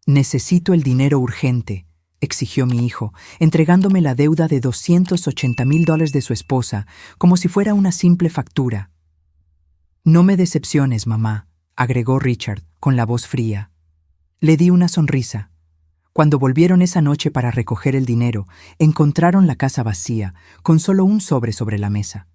Necesito el dinero urgente, exigió mi hijo, entregándome la deuda de $280,000 de su esposa, como si fuera una simple factura. No me decepciones, mamá, agregó Richard, con la voz fría. Le di una sonrisa. Cuando volvieron esa noche para recoger el dinero, encontraron la casa vacía, con solo un sobre la mesa.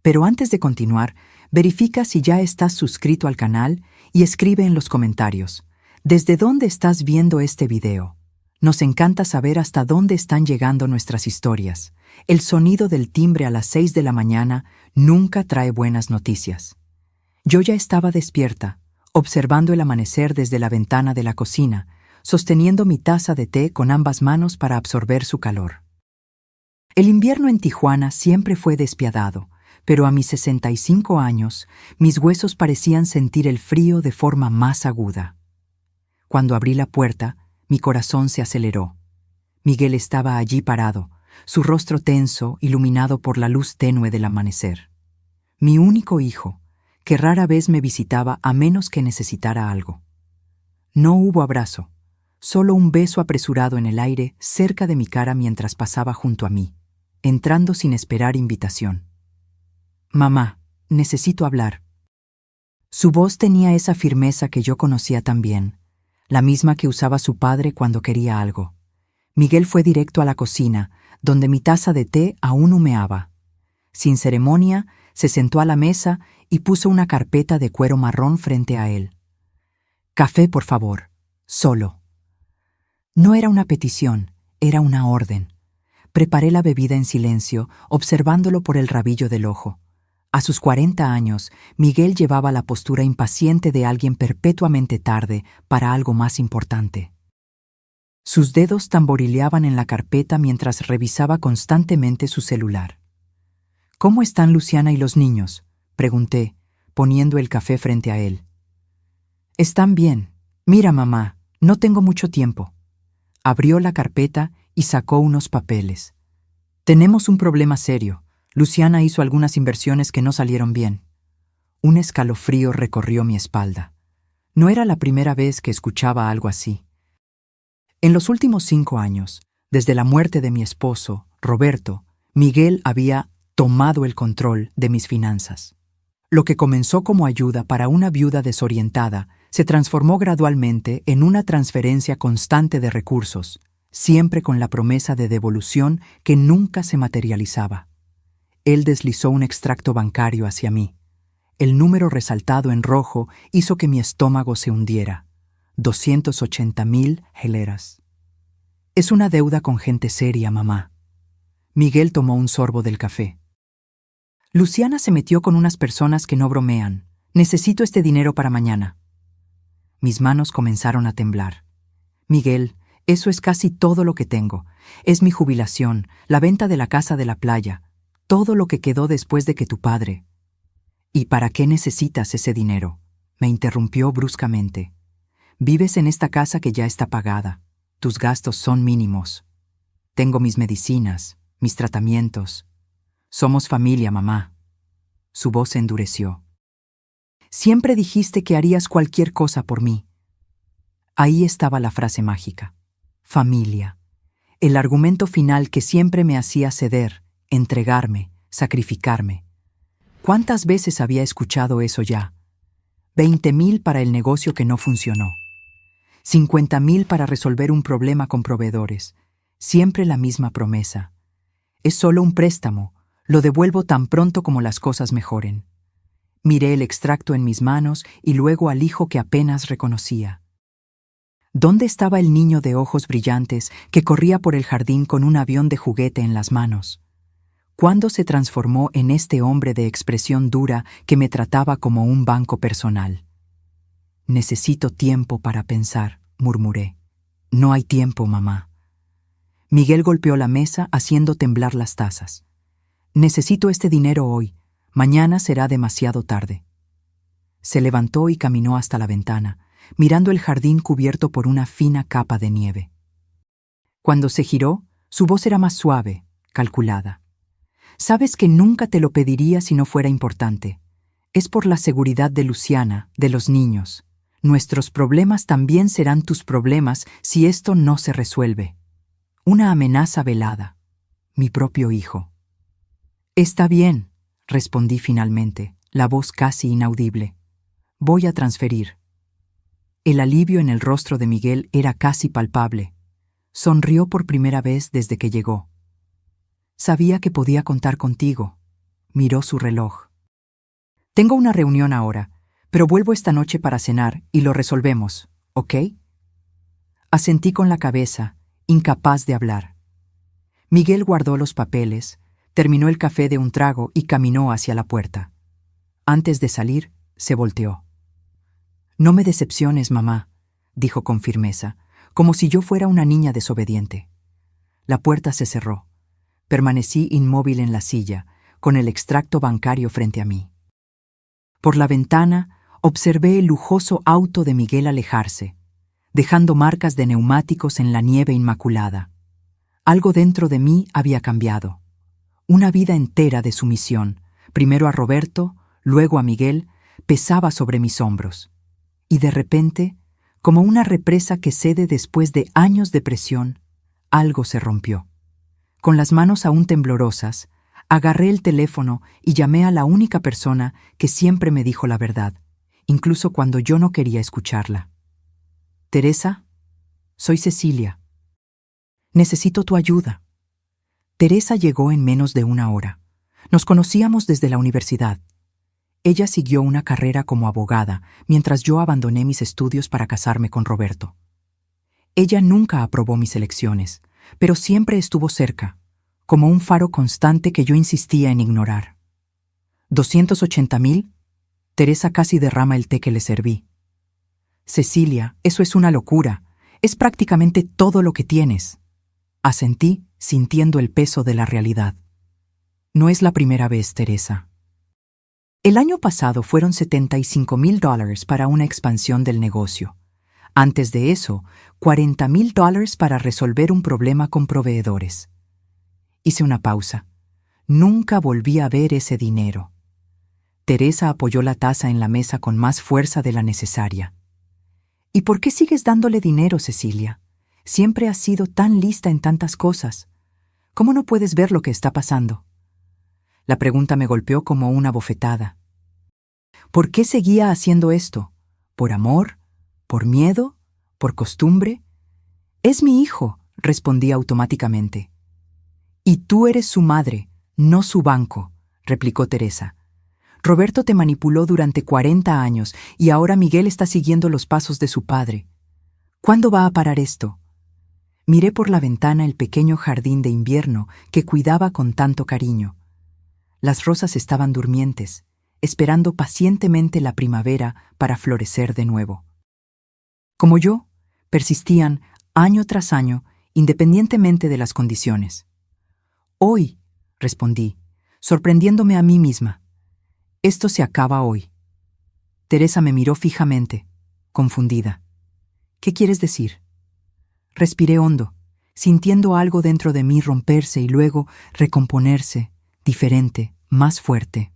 Pero antes de continuar, verifica si ya estás suscrito al canal y escribe en los comentarios, ¿desde dónde estás viendo este video? Nos encanta saber hasta dónde están llegando nuestras historias. El sonido del timbre a las 6 de la mañana nunca trae buenas noticias. Yo ya estaba despierta, observando el amanecer desde la ventana de la cocina, sosteniendo mi taza de té con ambas manos para absorber su calor. El invierno en Tijuana siempre fue despiadado, pero a mis 65 años, mis huesos parecían sentir el frío de forma más aguda. Cuando abrí la puerta, mi corazón se aceleró. Miguel estaba allí parado, su rostro tenso, iluminado por la luz tenue del amanecer. Mi único hijo, que rara vez me visitaba a menos que necesitara algo. No hubo abrazo, solo un beso apresurado en el aire cerca de mi cara mientras pasaba junto a mí, entrando sin esperar invitación. «Mamá, necesito hablar». Su voz tenía esa firmeza que yo conocía tan bien, la misma que usaba su padre cuando quería algo. Miguel fue directo a la cocina, donde mi taza de té aún humeaba. Sin ceremonia, se sentó a la mesa y puso una carpeta de cuero marrón frente a él. «Café, por favor, solo». No era una petición, era una orden. Preparé la bebida en silencio, observándolo por el rabillo del ojo. A sus 40 años, Miguel llevaba la postura impaciente de alguien perpetuamente tarde para algo más importante. Sus dedos tamborileaban en la carpeta mientras revisaba constantemente su celular. «¿Cómo están Luciana y los niños?», pregunté, poniendo el café frente a él. «Están bien. Mira, mamá, no tengo mucho tiempo». Abrió la carpeta y sacó unos papeles. «Tenemos un problema serio. Luciana hizo algunas inversiones que no salieron bien». Un escalofrío recorrió mi espalda. No era la primera vez que escuchaba algo así. En los últimos 5 años, desde la muerte de mi esposo, Roberto, Miguel había tomado el control de mis finanzas. Lo que comenzó como ayuda para una viuda desorientada se transformó gradualmente en una transferencia constante de recursos, siempre con la promesa de devolución que nunca se materializaba. Él deslizó un extracto bancario hacia mí. El número resaltado en rojo hizo que mi estómago se hundiera. 280,000 geleras. «Es una deuda con gente seria, mamá». Miguel tomó un sorbo del café. «Luciana se metió con unas personas que no bromean. Necesito este dinero para mañana». Mis manos comenzaron a temblar. «Miguel, eso es casi todo lo que tengo. Es mi jubilación, la venta de la casa de la playa, todo lo que quedó después de que tu padre». «¿Y para qué necesitas ese dinero?», me interrumpió bruscamente. «Vives en esta casa que ya está pagada. Tus gastos son mínimos. Tengo mis medicinas, mis tratamientos. Somos familia, mamá». Su voz se endureció. «Siempre dijiste que harías cualquier cosa por mí». Ahí estaba la frase mágica. Familia. El argumento final que siempre me hacía ceder, entregarme, sacrificarme. ¿Cuántas veces había escuchado eso ya? 20,000 para el negocio que no funcionó. 50,000 para resolver un problema con proveedores. Siempre la misma promesa. Es solo un préstamo, lo devuelvo tan pronto como las cosas mejoren. Miré el extracto en mis manos y luego al hijo que apenas reconocía. ¿Dónde estaba el niño de ojos brillantes que corría por el jardín con un avión de juguete en las manos? ¿Cuándo se transformó en este hombre de expresión dura que me trataba como un banco personal? «Necesito tiempo para pensar», murmuré. «No hay tiempo, mamá». Miguel golpeó la mesa haciendo temblar las tazas. «Necesito este dinero hoy. Mañana será demasiado tarde». Se levantó y caminó hasta la ventana, mirando el jardín cubierto por una fina capa de nieve. Cuando se giró, su voz era más suave, calculada. «Sabes que nunca te lo pediría si no fuera importante. Es por la seguridad de Luciana, de los niños. Nuestros problemas también serán tus problemas si esto no se resuelve. Una amenaza velada. Mi propio hijo. Está bien, respondí finalmente, la voz casi inaudible. Voy a transferir. El alivio en el rostro de Miguel era casi palpable. Sonrió por primera vez desde que llegó. Sabía que podía contar contigo. Miró su reloj. Tengo una reunión ahora, pero vuelvo esta noche para cenar y lo resolvemos, ¿ok? Asentí con la cabeza, incapaz de hablar. Miguel guardó los papeles, terminó el café de un trago y caminó hacia la puerta. Antes de salir, se volteó. No me decepciones, mamá, dijo con firmeza, como si yo fuera una niña desobediente. La puerta se cerró. Permanecí inmóvil en la silla, con el extracto bancario frente a mí. Por la ventana, observé el lujoso auto de Miguel alejarse, dejando marcas de neumáticos en la nieve inmaculada. Algo dentro de mí había cambiado. Una vida entera de sumisión, primero a Roberto, luego a Miguel, pesaba sobre mis hombros. Y de repente, como una represa que cede después de años de presión, algo se rompió. Con las manos aún temblorosas, agarré el teléfono y llamé a la única persona que siempre me dijo la verdad, incluso cuando yo no quería escucharla. Teresa, soy Cecilia. Necesito tu ayuda. Teresa llegó en menos de una hora. Nos conocíamos desde la universidad. Ella siguió una carrera como abogada, mientras yo abandoné mis estudios para casarme con Roberto. Ella nunca aprobó mis elecciones, pero siempre estuvo cerca, como un faro constante que yo insistía en ignorar. ¿280,000? Teresa casi derrama el té que le serví. Cecilia, eso es una locura. Es prácticamente todo lo que tienes. Asentí, sintiendo el peso de la realidad. No es la primera vez, Teresa. El año pasado fueron $75,000 para una expansión del negocio. Antes de eso, $40,000 para resolver un problema con proveedores. Hice una pausa. Nunca volví a ver ese dinero. Teresa apoyó la taza en la mesa con más fuerza de la necesaria. ¿Y por qué sigues dándole dinero, Cecilia? Siempre has sido tan lista en tantas cosas. ¿Cómo no puedes ver lo que está pasando? La pregunta me golpeó como una bofetada. ¿Por qué seguía haciendo esto? ¿Por amor? ¿Por miedo? ¿Por costumbre? Es mi hijo, respondí automáticamente. Y tú eres su madre, no su banco, replicó Teresa. Roberto te manipuló durante 40 años y ahora Miguel está siguiendo los pasos de su padre. ¿Cuándo va a parar esto? Miré por la ventana el pequeño jardín de invierno que cuidaba con tanto cariño. Las rosas estaban durmientes, esperando pacientemente la primavera para florecer de nuevo. Como yo, persistían año tras año, independientemente de las condiciones. Hoy, respondí, sorprendiéndome a mí misma. Esto se acaba hoy. Teresa me miró fijamente, confundida. ¿Qué quieres decir? Respiré hondo, sintiendo algo dentro de mí romperse y luego recomponerse, diferente, más fuerte.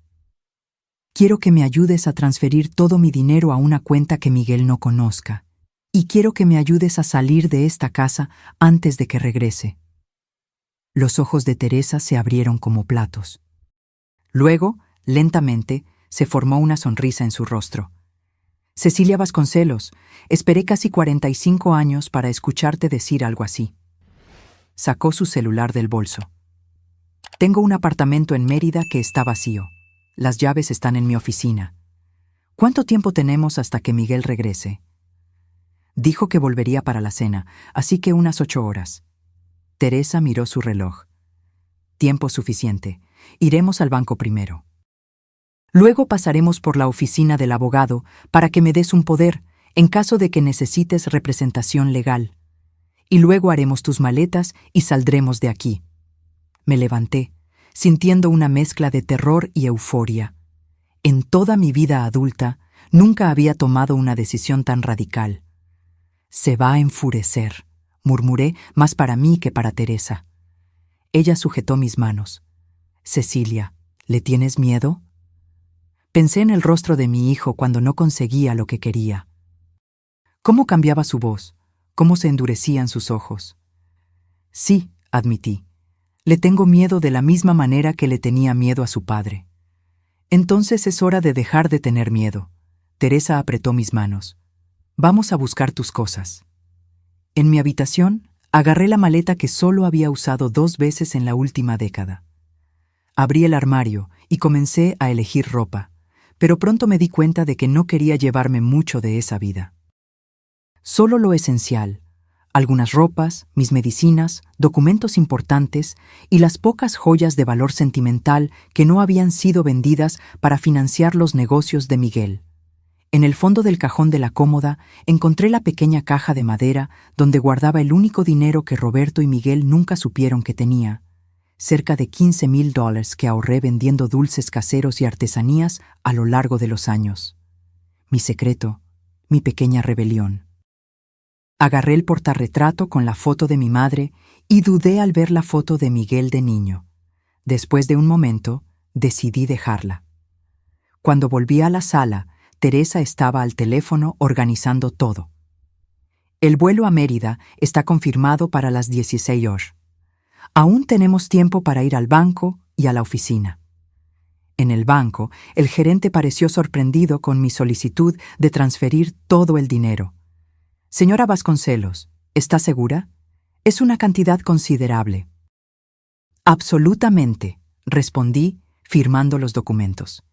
Quiero que me ayudes a transferir todo mi dinero a una cuenta que Miguel no conozca. Y quiero que me ayudes a salir de esta casa antes de que regrese. Los ojos de Teresa se abrieron como platos. Luego, lentamente, se formó una sonrisa en su rostro. Cecilia Vasconcelos, esperé casi 45 años para escucharte decir algo así. Sacó su celular del bolso. Tengo un apartamento en Mérida que está vacío. Las llaves están en mi oficina. ¿Cuánto tiempo tenemos hasta que Miguel regrese? Dijo que volvería para la cena, así que unas 8 horas. Teresa miró su reloj. Tiempo suficiente. Iremos al banco primero. Luego pasaremos por la oficina del abogado para que me des un poder en caso de que necesites representación legal. Y luego haremos tus maletas y saldremos de aquí. Me levanté, sintiendo una mezcla de terror y euforia. En toda mi vida adulta, nunca había tomado una decisión tan radical. Se va a enfurecer, murmuré, más para mí que para Teresa. Ella sujetó mis manos. Cecilia, ¿le tienes miedo? Pensé en el rostro de mi hijo cuando no conseguía lo que quería. ¿Cómo cambiaba su voz? ¿Cómo se endurecían sus ojos? Sí, admití. Le tengo miedo de la misma manera que le tenía miedo a su padre. Entonces es hora de dejar de tener miedo. Teresa apretó mis manos. Vamos a buscar tus cosas. En mi habitación, agarré la maleta que solo había usado 2 veces en la última década. Abrí el armario y comencé a elegir ropa, pero pronto me di cuenta de que no quería llevarme mucho de esa vida. Solo lo esencial, algunas ropas, mis medicinas, documentos importantes y las pocas joyas de valor sentimental que no habían sido vendidas para financiar los negocios de Miguel. En el fondo del cajón de la cómoda encontré la pequeña caja de madera donde guardaba el único dinero que Roberto y Miguel nunca supieron que tenía, cerca de $15,000 que ahorré vendiendo dulces caseros y artesanías a lo largo de los años. Mi secreto, mi pequeña rebelión. Agarré el portarretrato con la foto de mi madre y dudé al ver la foto de Miguel de niño. Después de un momento, decidí dejarla. Cuando volví a la sala, Teresa estaba al teléfono organizando todo. El vuelo a Mérida está confirmado para las 16 horas. Aún tenemos tiempo para ir al banco y a la oficina. En el banco, el gerente pareció sorprendido con mi solicitud de transferir todo el dinero. Señora Vasconcelos, ¿está segura? Es una cantidad considerable. Absolutamente, respondí, firmando los documentos.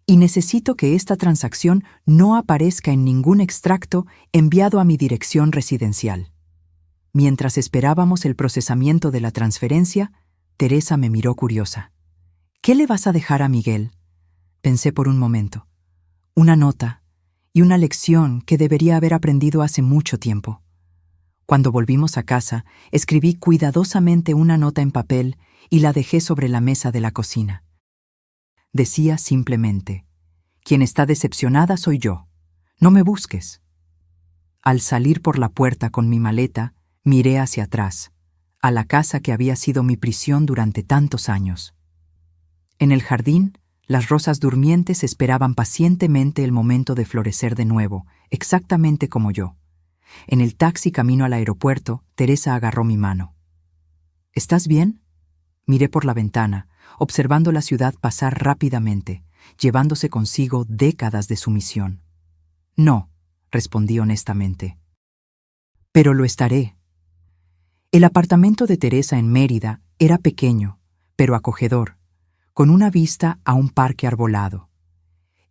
Y necesito que esta transacción no aparezca en ningún extracto enviado a mi dirección residencial. Mientras esperábamos el procesamiento de la transferencia, Teresa me miró curiosa. ¿Qué le vas a dejar a Miguel? Pensé por un momento. Una nota y una lección que debería haber aprendido hace mucho tiempo. Cuando volvimos a casa, escribí cuidadosamente una nota en papel y la dejé sobre la mesa de la cocina. Decía simplemente: quien está decepcionada soy yo. No me busques. Al salir por la puerta con mi maleta, miré hacia atrás, a la casa que había sido mi prisión durante tantos años. En el jardín, las rosas durmientes esperaban pacientemente el momento de florecer de nuevo, exactamente como yo. En el taxi camino al aeropuerto, Teresa agarró mi mano. ¿Estás bien? Miré por la ventana, observando la ciudad pasar rápidamente, llevándose consigo décadas de sumisión. No, respondí honestamente. Pero lo estaré. El apartamento de Teresa en Mérida era pequeño, pero acogedor, con una vista a un parque arbolado.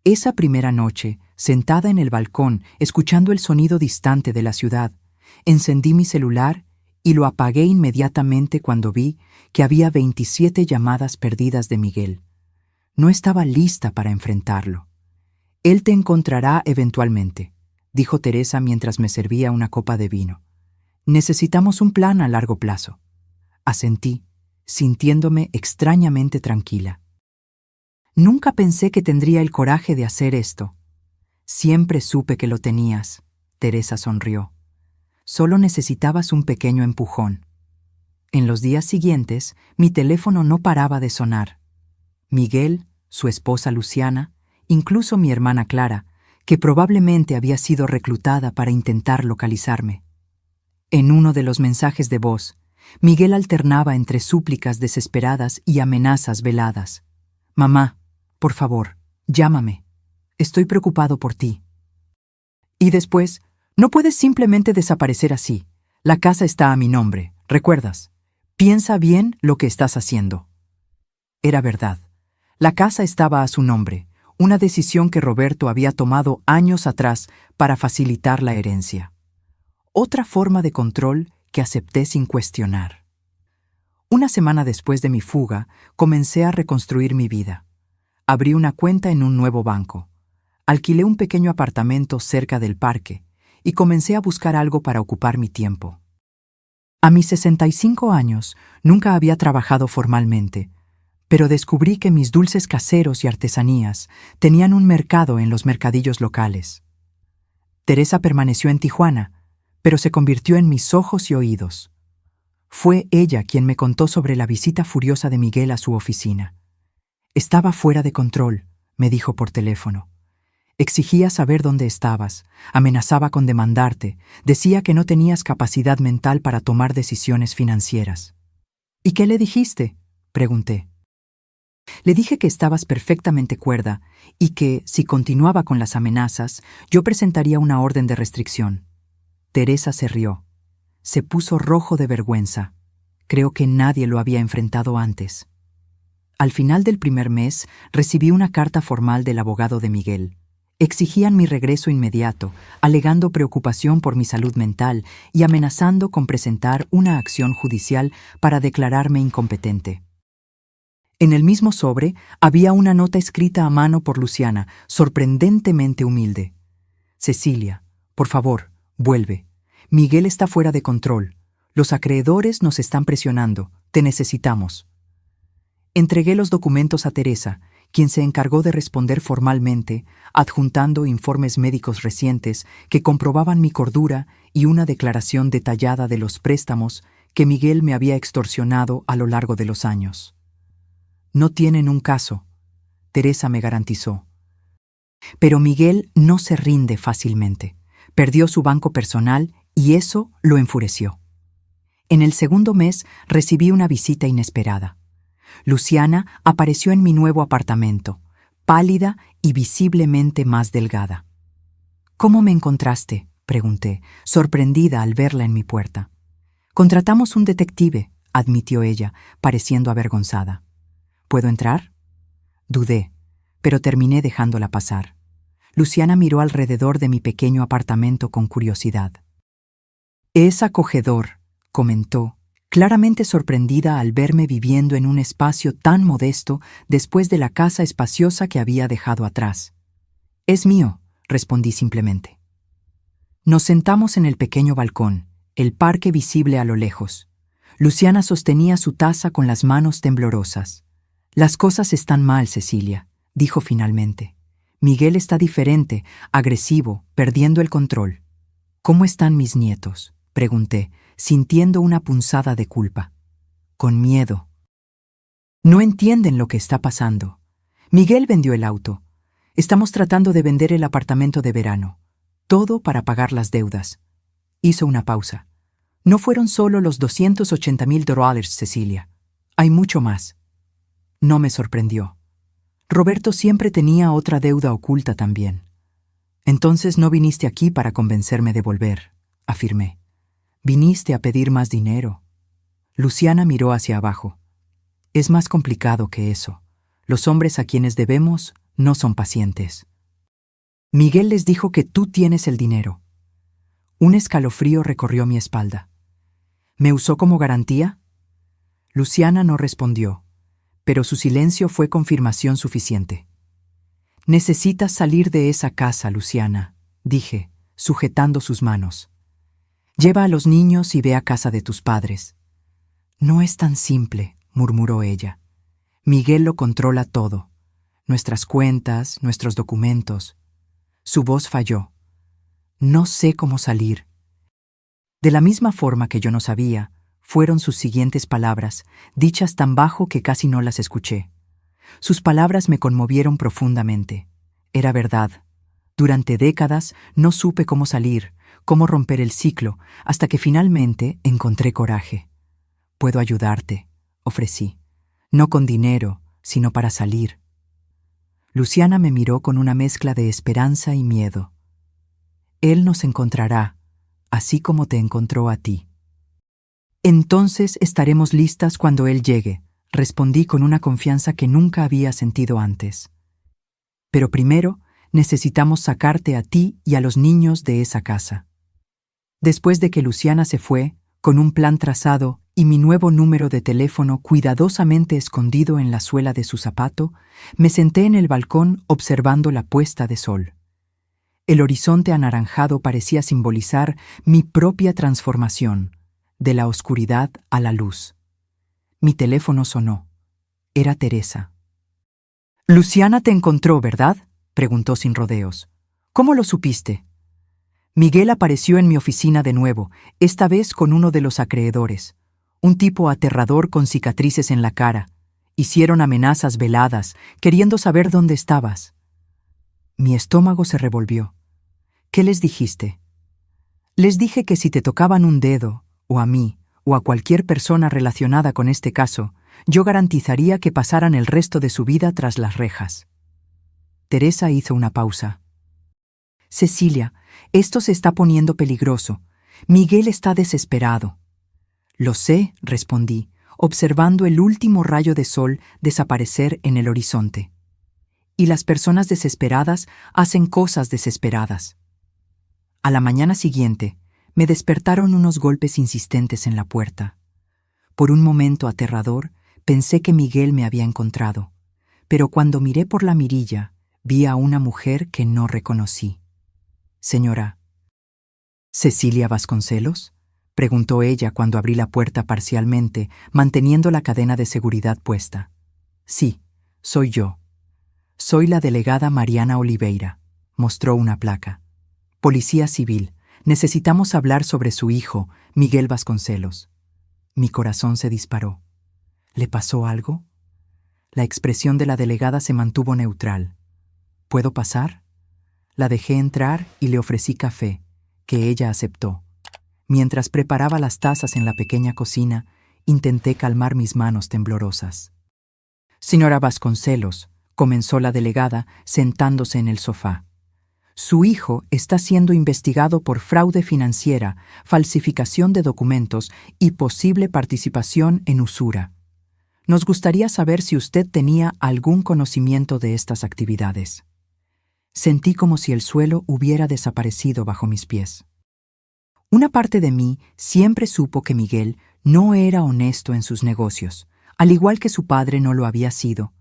Esa primera noche, sentada en el balcón, escuchando el sonido distante de la ciudad, encendí mi celular y lo apagué inmediatamente cuando vi que había 27 llamadas perdidas de Miguel. No estaba lista para enfrentarlo. Él te encontrará eventualmente, dijo Teresa mientras me servía una copa de vino. Necesitamos un plan a largo plazo. Asentí, sintiéndome extrañamente tranquila. Nunca pensé que tendría el coraje de hacer esto. Siempre supe que lo tenías, Teresa sonrió. Solo necesitabas un pequeño empujón. En los días siguientes, mi teléfono no paraba de sonar. Miguel, su esposa Luciana, incluso mi hermana Clara, que probablemente había sido reclutada para intentar localizarme. En uno de los mensajes de voz, Miguel alternaba entre súplicas desesperadas y amenazas veladas. «Mamá, por favor, llámame. Estoy preocupado por ti». Y después, «No puedes simplemente desaparecer así. La casa está a mi nombre, ¿recuerdas? Piensa bien lo que estás haciendo». Era verdad. La casa estaba a su nombre, una decisión que Roberto había tomado años atrás para facilitar la herencia. Otra forma de control que acepté sin cuestionar. Una semana después de mi fuga, comencé a reconstruir mi vida. Abrí una cuenta en un nuevo banco. Alquilé un pequeño apartamento cerca del parque y comencé a buscar algo para ocupar mi tiempo. A mis 65 años nunca había trabajado formalmente, pero descubrí que mis dulces caseros y artesanías tenían un mercado en los mercadillos locales. Teresa permaneció en Tijuana, pero se convirtió en mis ojos y oídos. Fue ella quien me contó sobre la visita furiosa de Miguel a su oficina. Estaba fuera de control, me dijo por teléfono. Exigía saber dónde estabas, amenazaba con demandarte, decía que no tenías capacidad mental para tomar decisiones financieras. ¿Y qué le dijiste?, pregunté. Le dije que estabas perfectamente cuerda y que, si continuaba con las amenazas, yo presentaría una orden de restricción. Teresa se rió. Se puso rojo de vergüenza. Creo que nadie lo había enfrentado antes. Al final del primer mes, recibí una carta formal del abogado de Miguel. Exigían mi regreso inmediato, alegando preocupación por mi salud mental y amenazando con presentar una acción judicial para declararme incompetente. En el mismo sobre había una nota escrita a mano por Luciana, sorprendentemente humilde. Cecilia, por favor, vuelve. Miguel está fuera de control. Los acreedores nos están presionando. Te necesitamos. Entregué los documentos a Teresa, quien se encargó de responder formalmente, adjuntando informes médicos recientes que comprobaban mi cordura y una declaración detallada de los préstamos que Miguel me había extorsionado a lo largo de los años. No tienen un caso, Teresa me garantizó. Pero Miguel no se rinde fácilmente. Perdió su banco personal y eso lo enfureció. En el segundo mes recibí una visita inesperada. Luciana apareció en mi nuevo apartamento, pálida y visiblemente más delgada. ¿Cómo me encontraste?, pregunté, sorprendida al verla en mi puerta. Contratamos un detective, admitió ella, pareciendo avergonzada. ¿Puedo entrar? Dudé, pero terminé dejándola pasar. Luciana miró alrededor de mi pequeño apartamento con curiosidad. Es acogedor, comentó, claramente sorprendida al verme viviendo en un espacio tan modesto después de la casa espaciosa que había dejado atrás. Es mío, respondí simplemente. Nos sentamos en el pequeño balcón, el parque visible a lo lejos. Luciana sostenía su taza con las manos temblorosas. Las cosas están mal, Cecilia, dijo finalmente. Miguel está diferente, agresivo, perdiendo el control. ¿Cómo están mis nietos?, pregunté, sintiendo una punzada de culpa. Con miedo. No entienden lo que está pasando. Miguel vendió el auto. Estamos tratando de vender el apartamento de verano. Todo para pagar las deudas. Hizo una pausa. No fueron solo los $280,000, Cecilia. Hay mucho más. No me sorprendió. Roberto siempre tenía otra deuda oculta también. Entonces no viniste aquí para convencerme de volver, afirmé. Viniste a pedir más dinero. Luciana miró hacia abajo. Es más complicado que eso. Los hombres a quienes debemos no son pacientes. Miguel les dijo que tú tienes el dinero. Un escalofrío recorrió mi espalda. ¿Me usó como garantía? Luciana no respondió, pero su silencio fue confirmación suficiente. Necesitas salir de esa casa, Luciana, dije, sujetando sus manos. Lleva a los niños y ve a casa de tus padres. No es tan simple, murmuró ella. Miguel lo controla todo. Nuestras cuentas, nuestros documentos. Su voz falló. No sé cómo salir. De la misma forma que yo no sabía, fueron sus siguientes palabras, dichas tan bajo que casi no las escuché. Sus palabras me conmovieron profundamente. Era verdad. Durante décadas no supe cómo salir, cómo romper el ciclo, hasta que finalmente encontré coraje. Puedo ayudarte, ofrecí. No con dinero, sino para salir. Luciana me miró con una mezcla de esperanza y miedo. Él nos encontrará, así como te encontró a ti. Entonces estaremos listas cuando él llegue, respondí con una confianza que nunca había sentido antes. Pero primero necesitamos sacarte a ti y a los niños de esa casa. Después de que Luciana se fue, con un plan trazado y mi nuevo número de teléfono cuidadosamente escondido en la suela de su zapato, me senté en el balcón observando la puesta de sol. El horizonte anaranjado parecía simbolizar mi propia transformación, de la oscuridad a la luz. Mi teléfono sonó. Era Teresa. «Luciana te encontró, ¿verdad?», preguntó sin rodeos. «¿Cómo lo supiste?». Miguel apareció en mi oficina de nuevo, esta vez con uno de los acreedores. Un tipo aterrador con cicatrices en la cara. Hicieron amenazas veladas, queriendo saber dónde estabas. Mi estómago se revolvió. ¿Qué les dijiste? Les dije que si te tocaban un dedo, o a mí, o a cualquier persona relacionada con este caso, yo garantizaría que pasaran el resto de su vida tras las rejas. Teresa hizo una pausa. Cecilia, esto se está poniendo peligroso. Miguel está desesperado. Lo sé, respondí, observando el último rayo de sol desaparecer en el horizonte. Y las personas desesperadas hacen cosas desesperadas. A la mañana siguiente, me despertaron unos golpes insistentes en la puerta. Por un momento aterrador, pensé que Miguel me había encontrado, pero cuando miré por la mirilla, vi a una mujer que no reconocí. Señora. ¿Cecilia Vasconcelos? Preguntó ella cuando abrí la puerta parcialmente, manteniendo la cadena de seguridad puesta. Sí, soy yo. Soy la delegada Mariana Oliveira. Mostró una placa. Policía Civil. Necesitamos hablar sobre su hijo, Miguel Vasconcelos. Mi corazón se disparó. ¿Le pasó algo? La expresión de la delegada se mantuvo neutral. ¿Puedo pasar? La dejé entrar y le ofrecí café, que ella aceptó. Mientras preparaba las tazas en la pequeña cocina, intenté calmar mis manos temblorosas. Señora Vasconcelos, comenzó la delegada, sentándose en el sofá. Su hijo está siendo investigado por fraude financiera, falsificación de documentos y posible participación en usura. Nos gustaría saber si usted tenía algún conocimiento de estas actividades. Sentí como si el suelo hubiera desaparecido bajo mis pies. Una parte de mí siempre supo que Miguel no era honesto en sus negocios, al igual que su padre no lo había sido,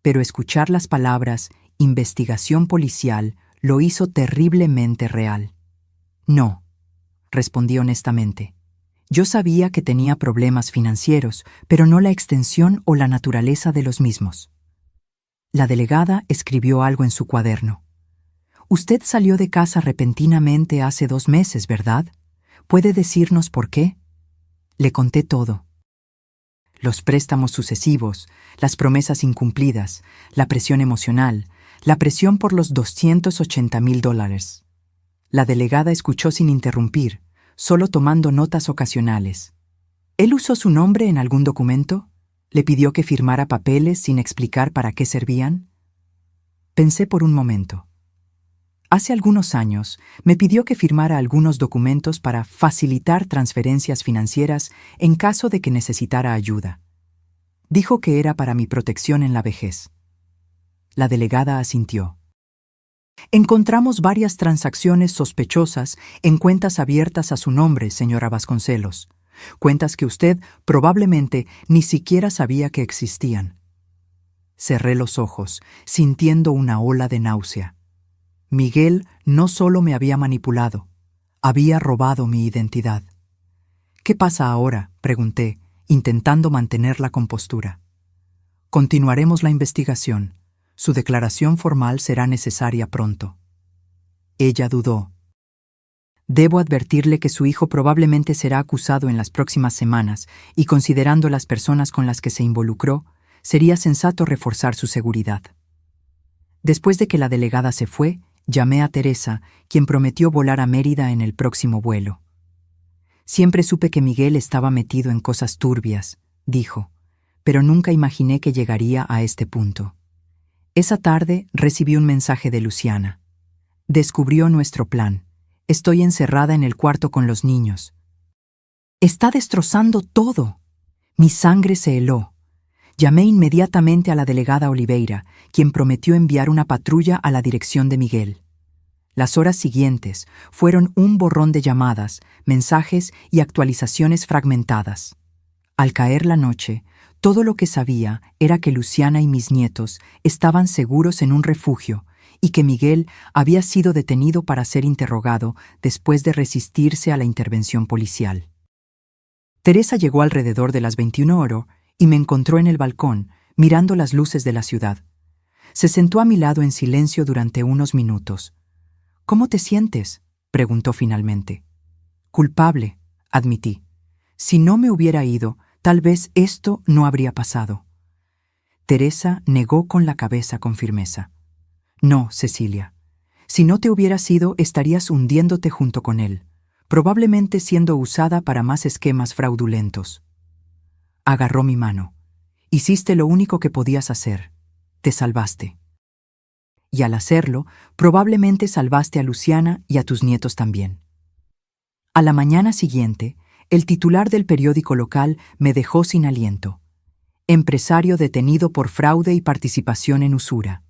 pero escuchar las palabras investigación policial lo hizo terriblemente real. No, respondí honestamente. Yo sabía que tenía problemas financieros, pero no la extensión o la naturaleza de los mismos. La delegada escribió algo en su cuaderno. Usted salió de casa repentinamente hace 2 meses, ¿verdad? ¿Puede decirnos por qué? Le conté todo. Los préstamos sucesivos, las promesas incumplidas, la presión emocional, la presión por los $280,000. La delegada escuchó sin interrumpir, solo tomando notas ocasionales. ¿Él usó su nombre en algún documento? ¿Le pidió que firmara papeles sin explicar para qué servían? Pensé por un momento. Hace algunos años me pidió que firmara algunos documentos para facilitar transferencias financieras en caso de que necesitara ayuda. Dijo que era para mi protección en la vejez. La delegada asintió. Encontramos varias transacciones sospechosas en cuentas abiertas a su nombre, señora Vasconcelos. Cuentas que usted probablemente ni siquiera sabía que existían. Cerré los ojos, sintiendo una ola de náusea. Miguel no solo me había manipulado, había robado mi identidad. ¿Qué pasa ahora?, pregunté, intentando mantener la compostura. Continuaremos la investigación. Su declaración formal será necesaria pronto. Ella dudó. Debo advertirle que su hijo probablemente será acusado en las próximas semanas y, considerando las personas con las que se involucró, sería sensato reforzar su seguridad. Después de que la delegada se fue, llamé a Teresa, quien prometió volar a Mérida en el próximo vuelo. Siempre supe que Miguel estaba metido en cosas turbias, dijo, pero nunca imaginé que llegaría a este punto. Esa tarde recibí un mensaje de Luciana. Descubrió nuestro plan. Estoy encerrada en el cuarto con los niños. Está destrozando todo. Mi sangre se heló. Llamé inmediatamente a la delegada Oliveira, quien prometió enviar una patrulla a la dirección de Miguel. Las horas siguientes fueron un borrón de llamadas, mensajes y actualizaciones fragmentadas. Al caer la noche, todo lo que sabía era que Luciana y mis nietos estaban seguros en un refugio y que Miguel había sido detenido para ser interrogado después de resistirse a la intervención policial. Teresa llegó alrededor de las 21 y me encontró en el balcón, mirando las luces de la ciudad. Se sentó a mi lado en silencio durante unos minutos. «¿Cómo te sientes?», preguntó finalmente. «Culpable», admití. «Si no me hubiera ido, tal vez esto no habría pasado». Teresa negó con la cabeza con firmeza. «No, Cecilia, Si no te hubieras ido, estarías hundiéndote junto con él, probablemente siendo usada para más esquemas fraudulentos. Agarró mi mano. Hiciste lo único que podías hacer. Te salvaste. Y al hacerlo, probablemente salvaste a Luciana y a tus nietos también. A la mañana siguiente, el titular del periódico local me dejó sin aliento. Empresario detenido por fraude y participación en usura.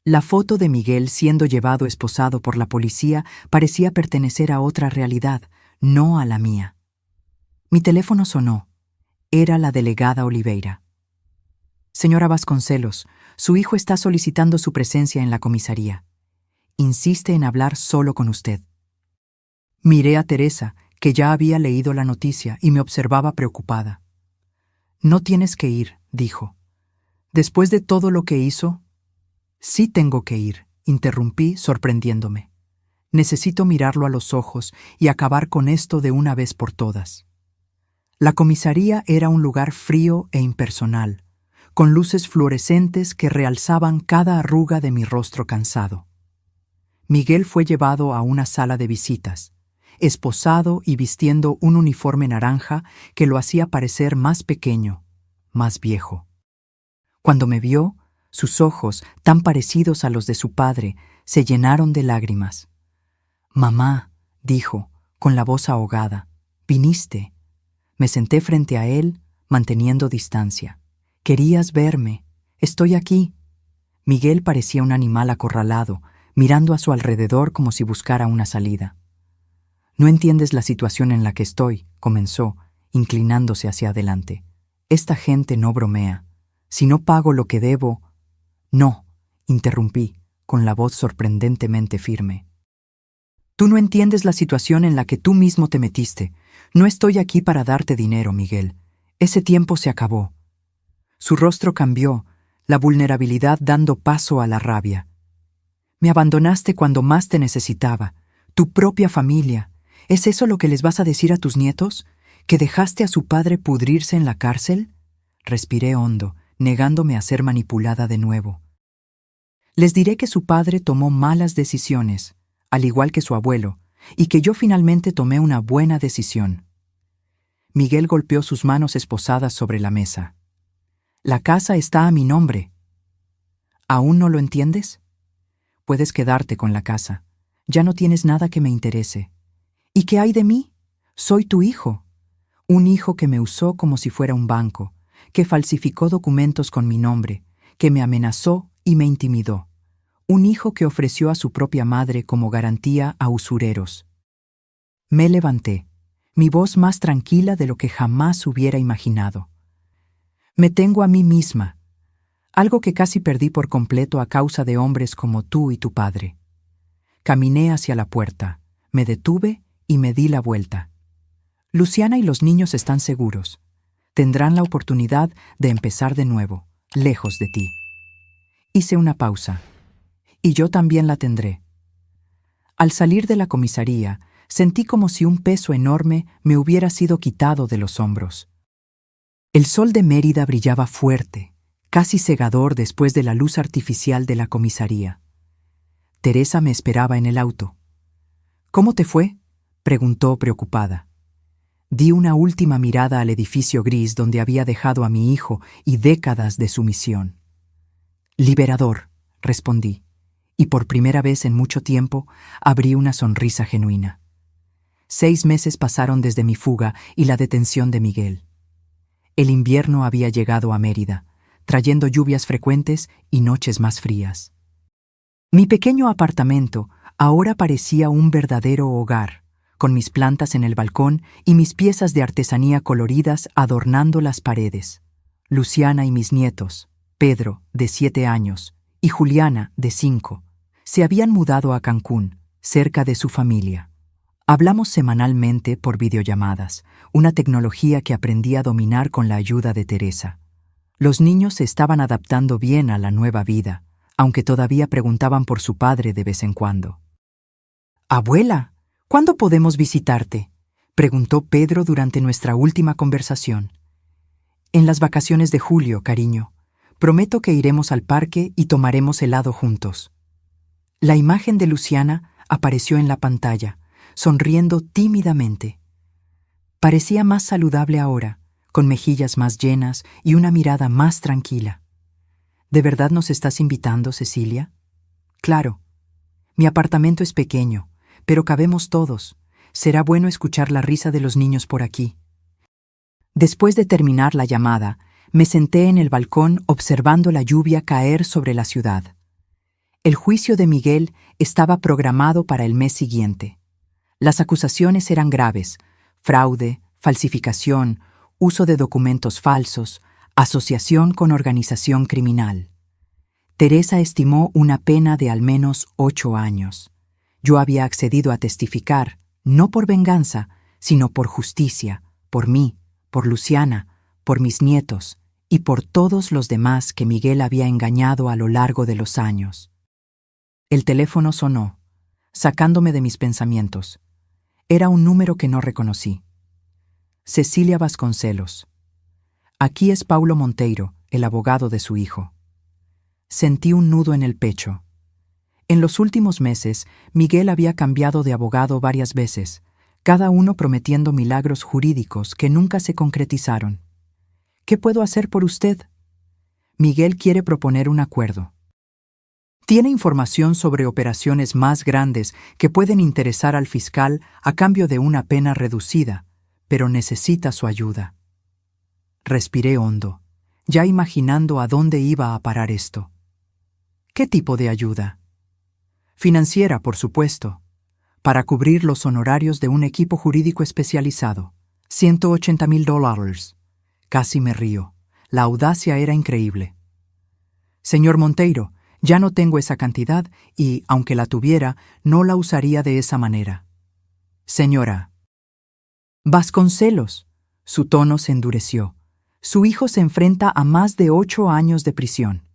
La foto de Miguel siendo llevado esposado por la policía parecía pertenecer a otra realidad, no a la mía. Mi teléfono sonó. Era la delegada Oliveira. Señora Vasconcelos, su hijo está solicitando su presencia en la comisaría. Insiste en hablar solo con usted. Miré a Teresa, que ya había leído la noticia y me observaba preocupada. No tienes que ir, dijo. Después de todo lo que hizo... Sí tengo que ir, interrumpí, sorprendiéndome. Necesito mirarlo a los ojos y acabar con esto de una vez por todas. La comisaría era un lugar frío e impersonal, con luces fluorescentes que realzaban cada arruga de mi rostro cansado. Miguel fue llevado a una sala de visitas, esposado y vistiendo un uniforme naranja que lo hacía parecer más pequeño, más viejo. Cuando me vio, sus ojos, tan parecidos a los de su padre, se llenaron de lágrimas. «Mamá», dijo, con la voz ahogada, «viniste». Me senté frente a él, manteniendo distancia. «Querías verme. Estoy aquí». Miguel parecía un animal acorralado, mirando a su alrededor como si buscara una salida. «No entiendes la situación en la que estoy», comenzó, inclinándose hacia adelante. «Esta gente no bromea. Si no pago lo que debo...» «No», interrumpí, con la voz sorprendentemente firme. «Tú no entiendes la situación en la que tú mismo te metiste. No estoy aquí para darte dinero, Miguel. Ese tiempo se acabó». Su rostro cambió, la vulnerabilidad dando paso a la rabia. «Me abandonaste cuando más te necesitaba. Tu propia familia. ¿Es eso lo que les vas a decir a tus nietos? ¿Que dejaste a su padre pudrirse en la cárcel?» Respiré hondo, negándome a ser manipulada de nuevo. Les diré que su padre tomó malas decisiones, al igual que su abuelo, y que yo finalmente tomé una buena decisión. Miguel golpeó sus manos esposadas sobre la mesa. «La casa está a mi nombre». «¿Aún no lo entiendes? Puedes quedarte con la casa. Ya no tienes nada que me interese. ¿Y qué hay de mí? Soy tu hijo. Un hijo que me usó como si fuera un banco, que falsificó documentos con mi nombre, que me amenazó y me intimidó. Un hijo que ofreció a su propia madre como garantía a usureros». Me levanté, mi voz más tranquila de lo que jamás hubiera imaginado. «Me tengo a mí misma, algo que casi perdí por completo a causa de hombres como tú y tu padre». Caminé hacia la puerta, me detuve y me di la vuelta. «Luciana y los niños están seguros. Tendrán la oportunidad de empezar de nuevo, lejos de ti». Hice una pausa. «Y yo también la tendré». Al salir de la comisaría, sentí como si un peso enorme me hubiera sido quitado de los hombros. El sol de Mérida brillaba fuerte, casi cegador después de la luz artificial de la comisaría. Teresa me esperaba en el auto. «¿Cómo te fue?», preguntó preocupada. Di una última mirada al edificio gris donde había dejado a mi hijo y décadas de sumisión. «Liberador», respondí, y por primera vez en mucho tiempo abrí una sonrisa genuina. 6 meses pasaron desde mi fuga y la detención de Miguel. El invierno había llegado a Mérida, trayendo lluvias frecuentes y noches más frías. Mi pequeño apartamento ahora parecía un verdadero hogar, con mis plantas en el balcón y mis piezas de artesanía coloridas adornando las paredes. Luciana y mis nietos, Pedro, de 7 años, y Juliana, de 5, se habían mudado a Cancún, cerca de su familia. Hablamos semanalmente por videollamadas, una tecnología que aprendí a dominar con la ayuda de Teresa. Los niños se estaban adaptando bien a la nueva vida, aunque todavía preguntaban por su padre de vez en cuando. «Abuela, ¿cuándo podemos visitarte?», preguntó Pedro durante nuestra última conversación. «En las vacaciones de julio, cariño. Prometo que iremos al parque y tomaremos helado juntos». La imagen de Luciana apareció en la pantalla, sonriendo tímidamente. Parecía más saludable ahora, con mejillas más llenas y una mirada más tranquila. ¿De verdad nos estás invitando, Cecilia? Claro. Mi apartamento es pequeño, pero cabemos todos. Será bueno escuchar la risa de los niños por aquí. Después de terminar la llamada, me senté en el balcón observando la lluvia caer sobre la ciudad. El juicio de Miguel estaba programado para el mes siguiente. Las acusaciones eran graves: fraude, falsificación, uso de documentos falsos, asociación con organización criminal. Teresa estimó una pena de al menos 8 años. Yo había accedido a testificar, no por venganza, sino por justicia, por mí, por Luciana, por mis nietos y por todos los demás que Miguel había engañado a lo largo de los años. El teléfono sonó, sacándome de mis pensamientos. Era un número que no reconocí. Cecilia Vasconcelos. Aquí es Paulo Monteiro, el abogado de su hijo. Sentí un nudo en el pecho. En los últimos meses, Miguel había cambiado de abogado varias veces, cada uno prometiendo milagros jurídicos que nunca se concretizaron. ¿Qué puedo hacer por usted? Miguel quiere proponer un acuerdo. Tiene información sobre operaciones más grandes que pueden interesar al fiscal a cambio de una pena reducida, pero necesita su ayuda. Respiré hondo, ya imaginando a dónde iba a parar esto. ¿Qué tipo de ayuda? Financiera, por supuesto, para cubrir los honorarios de un equipo jurídico especializado. $180,000. Casi me río. La audacia era increíble. Señor Monteiro, ya no tengo esa cantidad y, aunque la tuviera, no la usaría de esa manera. Señora Vasconcelos. Su tono se endureció. Su hijo se enfrenta a más de 8 años de prisión.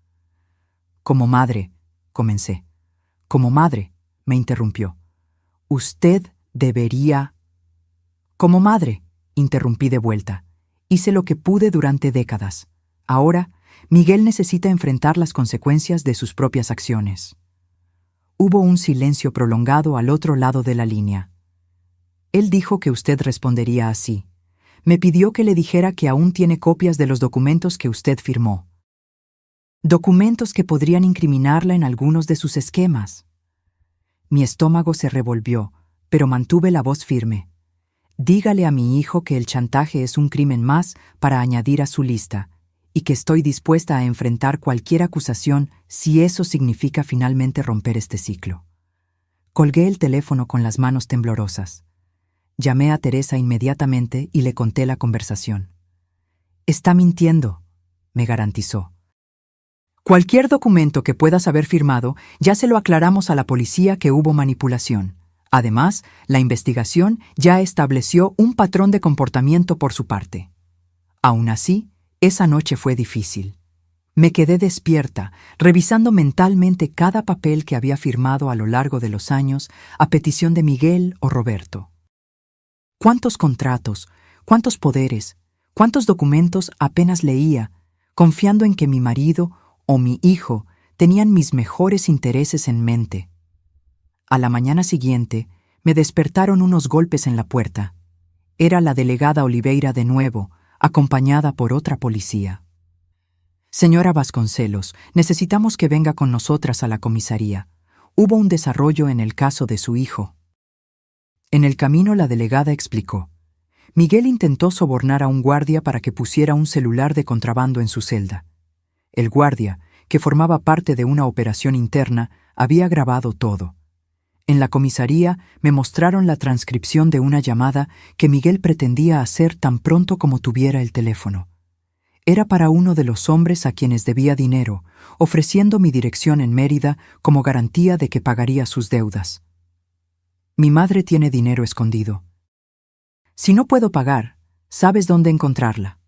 Como madre, comencé. Como madre, me interrumpió. Usted debería... Como madre, interrumpí de vuelta. Hice lo que pude durante décadas. Ahora, Miguel necesita enfrentar las consecuencias de sus propias acciones. Hubo un silencio prolongado al otro lado de la línea. Él dijo que usted respondería así. Me pidió que le dijera que aún tiene copias de los documentos que usted firmó. Documentos que podrían incriminarla en algunos de sus esquemas. Mi estómago se revolvió, pero mantuve la voz firme. Dígale a mi hijo que el chantaje es un crimen más para añadir a su lista, y que estoy dispuesta a enfrentar cualquier acusación si eso significa finalmente romper este ciclo. Colgué el teléfono con las manos temblorosas. Llamé a Teresa inmediatamente y le conté la conversación. Está mintiendo, me garantizó. Cualquier documento que puedas haber firmado, ya se lo aclaramos a la policía que hubo manipulación. Además, la investigación ya estableció un patrón de comportamiento por su parte. Aún así, esa noche fue difícil. Me quedé despierta, revisando mentalmente cada papel que había firmado a lo largo de los años a petición de Miguel o Roberto. ¿Cuántos contratos, cuántos poderes, cuántos documentos apenas leía, confiando en que mi marido o mi hijo tenían mis mejores intereses en mente? A la mañana siguiente, me despertaron unos golpes en la puerta. Era la delegada Oliveira de nuevo, acompañada por otra policía. Señora Vasconcelos, necesitamos que venga con nosotras a la comisaría. Hubo un desarrollo en el caso de su hijo. En el camino la delegada explicó. Miguel intentó sobornar a un guardia para que pusiera un celular de contrabando en su celda. El guardia, que formaba parte de una operación interna, había grabado todo. En la comisaría me mostraron la transcripción de una llamada que Miguel pretendía hacer tan pronto como tuviera el teléfono. Era para uno de los hombres a quienes debía dinero, ofreciendo mi dirección en Mérida como garantía de que pagaría sus deudas. Mi madre tiene dinero escondido. Si no puedo pagar, ¿sabes dónde encontrarla?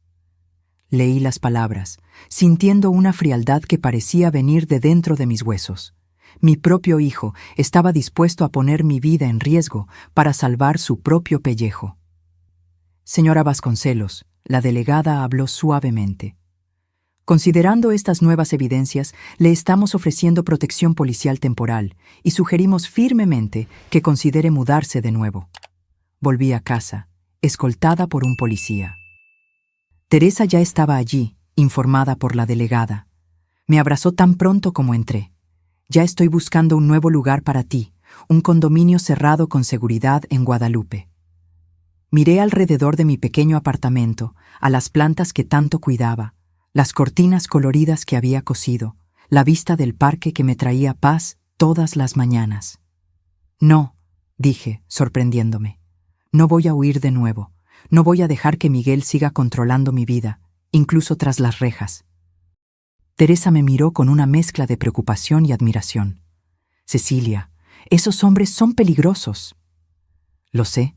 Leí las palabras, sintiendo una frialdad que parecía venir de dentro de mis huesos. Mi propio hijo estaba dispuesto a poner mi vida en riesgo para salvar su propio pellejo. Señora Vasconcelos, la delegada habló suavemente. Considerando estas nuevas evidencias, le estamos ofreciendo protección policial temporal y sugerimos firmemente que considere mudarse de nuevo. Volví a casa, escoltada por un policía. Teresa ya estaba allí, informada por la delegada. Me abrazó tan pronto como entré. Ya estoy buscando un nuevo lugar para ti, un condominio cerrado con seguridad en Guadalupe. Miré alrededor de mi pequeño apartamento, a las plantas que tanto cuidaba, las cortinas coloridas que había cosido, la vista del parque que me traía paz todas las mañanas. No, dije, sorprendiéndome. No voy a huir de nuevo. No voy a dejar que Miguel siga controlando mi vida, incluso tras las rejas. Teresa me miró con una mezcla de preocupación y admiración. Cecilia, esos hombres son peligrosos. Lo sé,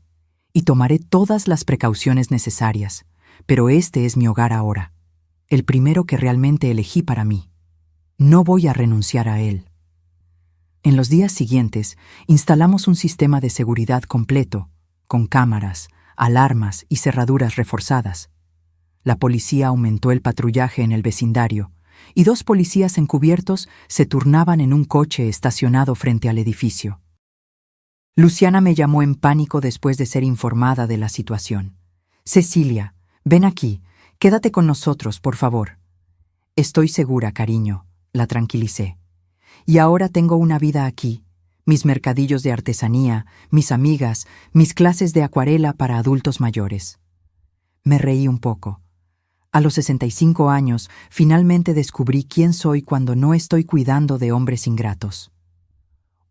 y tomaré todas las precauciones necesarias, pero este es mi hogar ahora, el primero que realmente elegí para mí. No voy a renunciar a él. En los días siguientes, instalamos un sistema de seguridad completo, con cámaras, alarmas y cerraduras reforzadas. La policía aumentó el patrullaje en el vecindario, y 2 policías encubiertos se turnaban en un coche estacionado frente al edificio. Luciana me llamó en pánico después de ser informada de la situación. Cecilia, ven aquí, quédate con nosotros, por favor. Estoy segura, cariño, la tranquilicé. Y ahora tengo una vida aquí, mis mercadillos de artesanía, mis amigas, mis clases de acuarela para adultos mayores. Me reí un poco. A los 65 años, finalmente descubrí quién soy cuando no estoy cuidando de hombres ingratos.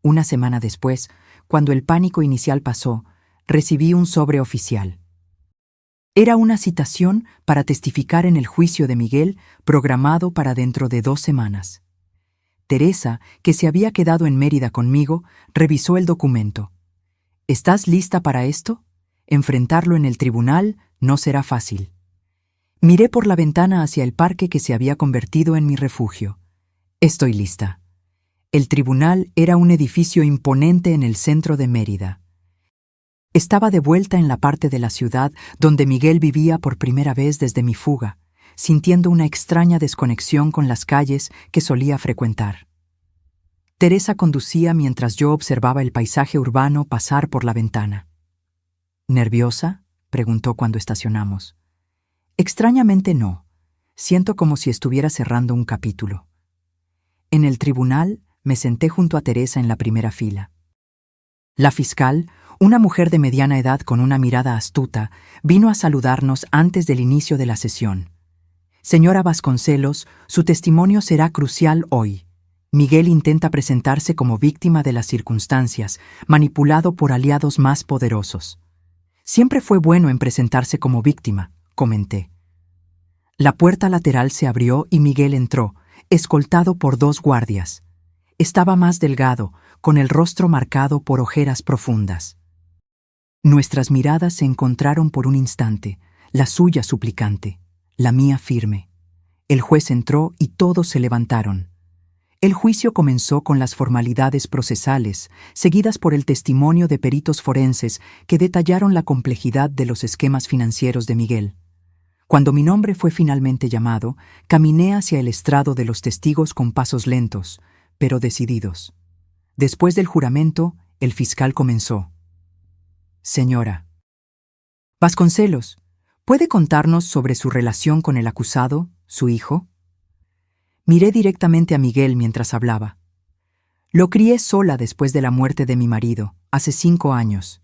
Una semana después, cuando el pánico inicial pasó, recibí un sobre oficial. Era una citación para testificar en el juicio de Miguel, programado para dentro de 2 semanas. Teresa, que se había quedado en Mérida conmigo, revisó el documento. ¿Estás lista para esto? Enfrentarlo en el tribunal no será fácil. Miré por la ventana hacia el parque que se había convertido en mi refugio. Estoy lista. El tribunal era un edificio imponente en el centro de Mérida. Estaba de vuelta en la parte de la ciudad donde Miguel vivía por primera vez desde mi fuga, sintiendo una extraña desconexión con las calles que solía frecuentar. Teresa conducía mientras yo observaba el paisaje urbano pasar por la ventana. ¿Nerviosa?, preguntó cuando estacionamos. Extrañamente no. Siento como si estuviera cerrando un capítulo. En el tribunal me senté junto a Teresa en la primera fila. La fiscal, una mujer de mediana edad con una mirada astuta, vino a saludarnos antes del inicio de la sesión. Señora Vasconcelos, su testimonio será crucial hoy. Miguel intenta presentarse como víctima de las circunstancias, manipulado por aliados más poderosos. Siempre fue bueno en presentarse como víctima, comenté. La puerta lateral se abrió y Miguel entró, escoltado por 2 guardias. Estaba más delgado, con el rostro marcado por ojeras profundas. Nuestras miradas se encontraron por un instante, la suya suplicante, la mía firme. El juez entró y todos se levantaron. El juicio comenzó con las formalidades procesales, seguidas por el testimonio de peritos forenses que detallaron la complejidad de los esquemas financieros de Miguel. Cuando mi nombre fue finalmente llamado, caminé hacia el estrado de los testigos con pasos lentos, pero decididos. Después del juramento, el fiscal comenzó. Señora Vasconcelos, ¿puede contarnos sobre su relación con el acusado, su hijo? Miré directamente a Miguel mientras hablaba. Lo crié sola después de la muerte de mi marido, hace 5 años.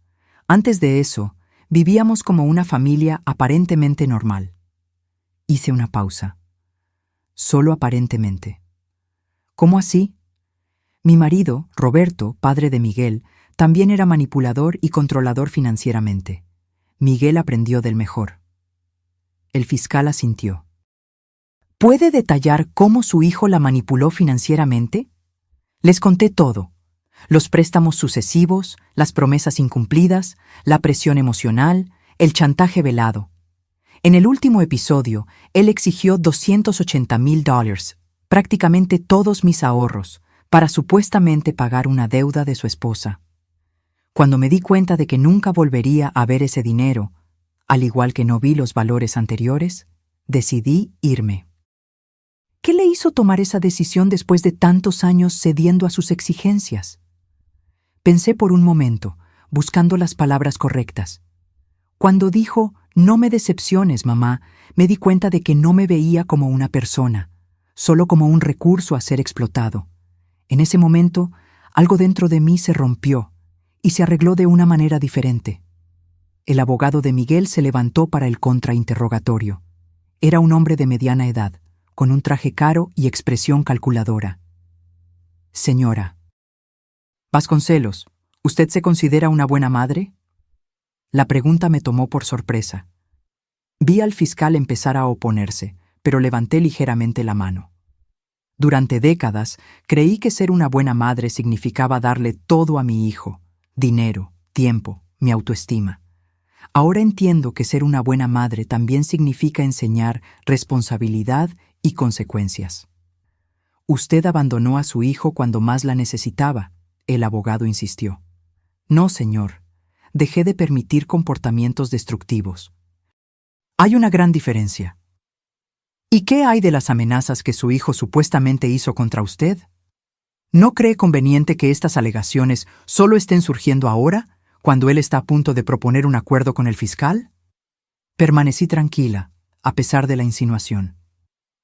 Antes de eso, vivíamos como una familia aparentemente normal. Hice una pausa. Solo aparentemente. ¿Cómo así? Mi marido, Roberto, padre de Miguel, también era manipulador y controlador financieramente. Miguel aprendió del mejor. El fiscal asintió. ¿Puede detallar cómo su hijo la manipuló financieramente? Les conté todo. Los préstamos sucesivos, las promesas incumplidas, la presión emocional, el chantaje velado. En el último episodio, él exigió $280,000, prácticamente todos mis ahorros, para supuestamente pagar una deuda de su esposa. Cuando me di cuenta de que nunca volvería a ver ese dinero, al igual que no vi los valores anteriores, decidí irme. hizo tomar esa decisión después de tantos años cediendo a sus exigencias? Pensé por un momento, buscando las palabras correctas. Cuando dijo, "No me decepciones, mamá", me di cuenta de que no me veía como una persona, solo como un recurso a ser explotado. En ese momento, algo dentro de mí se rompió y se arregló de una manera diferente. El abogado de Miguel se levantó para el contrainterrogatorio. Era un hombre de mediana edad, con un traje caro y expresión calculadora. Señora Vasconcelos, ¿usted se considera una buena madre? La pregunta me tomó por sorpresa. Vi al fiscal empezar a oponerse, pero levanté ligeramente la mano. Durante décadas, creí que ser una buena madre significaba darle todo a mi hijo: dinero, tiempo, mi autoestima. Ahora entiendo que ser una buena madre también significa enseñar responsabilidad y consecuencias. Usted abandonó a su hijo cuando más la necesitaba, el abogado insistió. No, señor. Dejé de permitir comportamientos destructivos. Hay una gran diferencia. ¿Y qué hay de las amenazas que su hijo supuestamente hizo contra usted? ¿No cree conveniente que estas alegaciones solo estén surgiendo ahora, cuando él está a punto de proponer un acuerdo con el fiscal? Permanecí tranquila, a pesar de la insinuación.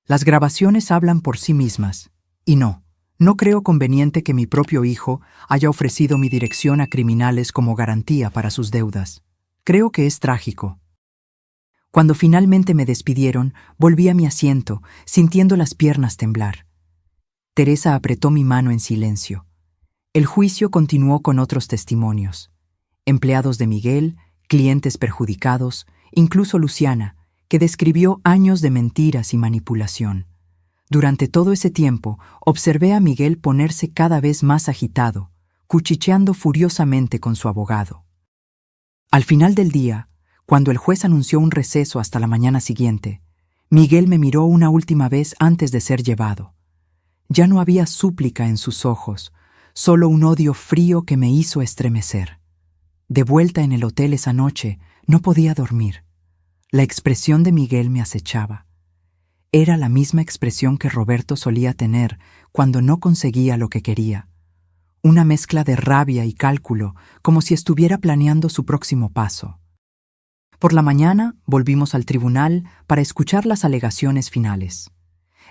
Las grabaciones hablan por sí mismas, y no creo conveniente que mi propio hijo haya ofrecido mi dirección a criminales como garantía para sus deudas. Creo que es trágico. Cuando finalmente me despidieron, volví a mi asiento, sintiendo las piernas temblar. Teresa apretó mi mano en silencio. El juicio continuó con otros testimonios. Empleados de Miguel, clientes perjudicados, incluso Luciana, que describió años de mentiras y manipulación. Durante todo ese tiempo, observé a Miguel ponerse cada vez más agitado, cuchicheando furiosamente con su abogado. Al final del día, cuando el juez anunció un receso hasta la mañana siguiente, Miguel me miró una última vez antes de ser llevado. Ya no había súplica en sus ojos, solo un odio frío que me hizo estremecer. De vuelta en el hotel esa noche, no podía dormir. La expresión de Miguel me acechaba. Era la misma expresión que Roberto solía tener cuando no conseguía lo que quería. Una mezcla de rabia y cálculo, como si estuviera planeando su próximo paso. Por la mañana volvimos al tribunal para escuchar las alegaciones finales.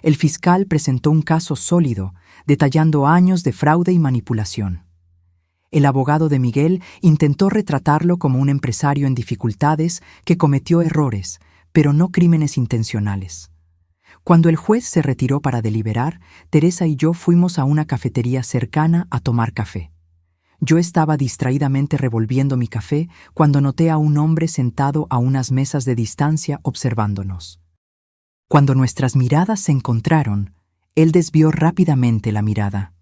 El fiscal presentó un caso sólido, detallando años de fraude y manipulación. El abogado de Miguel intentó retratarlo como un empresario en dificultades que cometió errores, pero no crímenes intencionales. Cuando el juez se retiró para deliberar, Teresa y yo fuimos a una cafetería cercana a tomar café. Yo estaba distraídamente revolviendo mi café cuando noté a un hombre sentado a unas mesas de distancia observándonos. Cuando nuestras miradas se encontraron, él desvió rápidamente la mirada.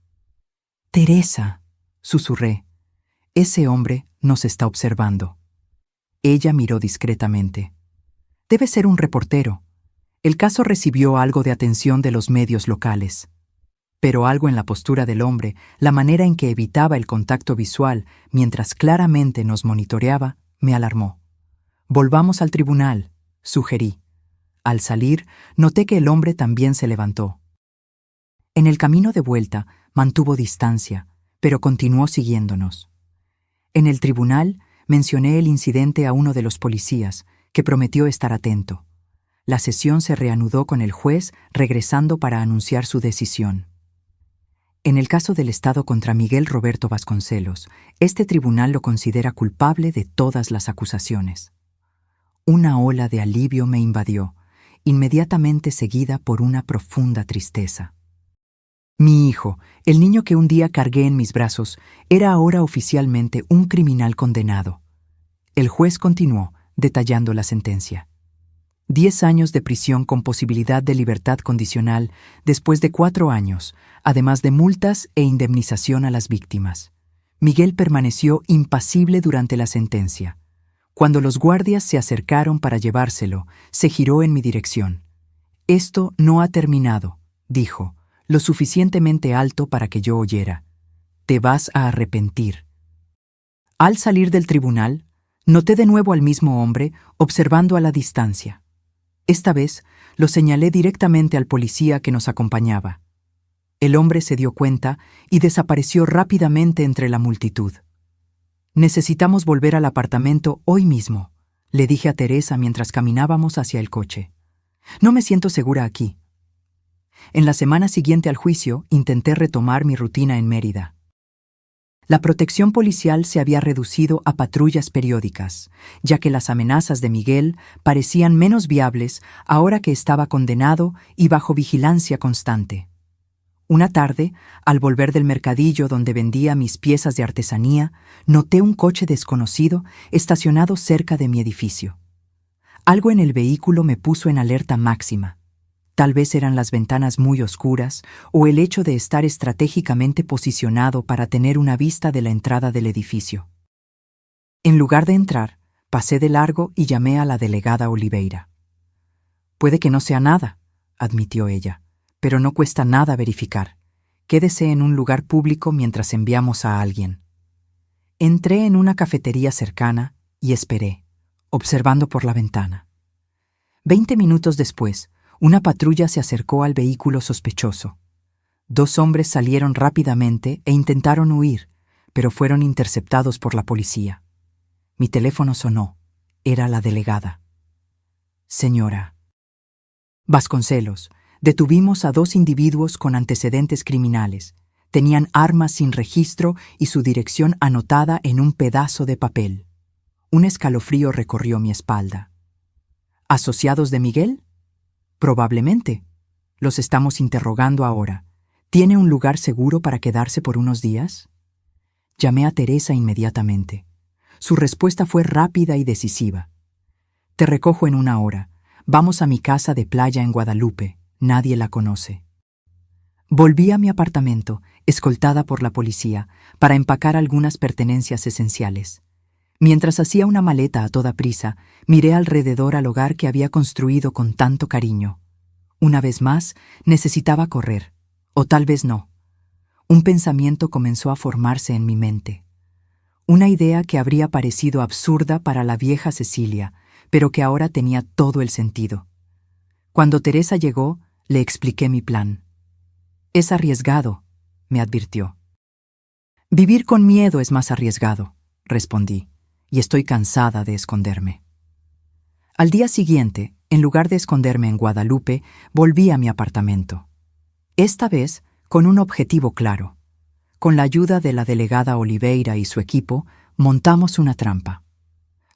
«Teresa», susurré, «ese hombre nos está observando». Ella miró discretamente. «Debe ser un reportero». El caso recibió algo de atención de los medios locales. Pero algo en la postura del hombre, la manera en que evitaba el contacto visual mientras claramente nos monitoreaba, me alarmó. «Volvamos al tribunal», sugerí. Al salir, noté que el hombre también se levantó. En el camino de vuelta, mantuvo distancia, pero continuó siguiéndonos. En el tribunal, mencioné el incidente a uno de los policías, que prometió estar atento. La sesión se reanudó con el juez regresando para anunciar su decisión. En el caso del Estado contra Miguel Roberto Vasconcelos, este tribunal lo considera culpable de todas las acusaciones. Una ola de alivio me invadió, inmediatamente seguida por una profunda tristeza. Mi hijo, el niño que un día cargué en mis brazos, era ahora oficialmente un criminal condenado. El juez continuó, detallando la sentencia. 10 años de prisión con posibilidad de libertad condicional después de 4 años, además de multas e indemnización a las víctimas. Miguel permaneció impasible durante la sentencia. Cuando los guardias se acercaron para llevárselo, se giró en mi dirección. «Esto no ha terminado», dijo, lo suficientemente alto para que yo oyera. «Te vas a arrepentir». Al salir del tribunal, noté de nuevo al mismo hombre observando a la distancia. Esta vez lo señalé directamente al policía que nos acompañaba. El hombre se dio cuenta y desapareció rápidamente entre la multitud. «Necesitamos volver al apartamento hoy mismo», le dije a Teresa mientras caminábamos hacia el coche. «No me siento segura aquí». En la semana siguiente al juicio, intenté retomar mi rutina en Mérida. La protección policial se había reducido a patrullas periódicas, ya que las amenazas de Miguel parecían menos viables ahora que estaba condenado y bajo vigilancia constante. Una tarde, al volver del mercadillo donde vendía mis piezas de artesanía, noté un coche desconocido estacionado cerca de mi edificio. Algo en el vehículo me puso en alerta máxima. Tal vez eran las ventanas muy oscuras o el hecho de estar estratégicamente posicionado para tener una vista de la entrada del edificio. En lugar de entrar, pasé de largo y llamé a la delegada Oliveira. «Puede que no sea nada», admitió ella, «pero no cuesta nada verificar. Quédese en un lugar público mientras enviamos a alguien». Entré en una cafetería cercana y esperé, observando por la ventana. 20 minutos después, una patrulla se acercó al vehículo sospechoso. 2 hombres salieron rápidamente e intentaron huir, pero fueron interceptados por la policía. Mi teléfono sonó. Era la delegada. «Señora Vasconcelos, detuvimos a 2 individuos con antecedentes criminales. Tenían armas sin registro y su dirección anotada en un pedazo de papel». Un escalofrío recorrió mi espalda. «¿Asociados de Miguel?» «Probablemente. Los estamos interrogando ahora. ¿Tiene un lugar seguro para quedarse por unos días?» Llamé a Teresa inmediatamente. Su respuesta fue rápida y decisiva. «Te recojo en 1 hora. Vamos a mi casa de playa en Guadalupe. Nadie la conoce». Volví a mi apartamento, escoltada por la policía, para empacar algunas pertenencias esenciales. Mientras hacía una maleta a toda prisa, miré alrededor al hogar que había construido con tanto cariño. Una vez más, necesitaba correr. O tal vez no. Un pensamiento comenzó a formarse en mi mente. Una idea que habría parecido absurda para la vieja Cecilia, pero que ahora tenía todo el sentido. Cuando Teresa llegó, le expliqué mi plan. «Es arriesgado», me advirtió. «Vivir con miedo es más arriesgado», respondí. «Y estoy cansada de esconderme». Al día siguiente, en lugar de esconderme en Guadalupe, volví a mi apartamento. Esta vez, con un objetivo claro. Con la ayuda de la delegada Oliveira y su equipo, montamos una trampa.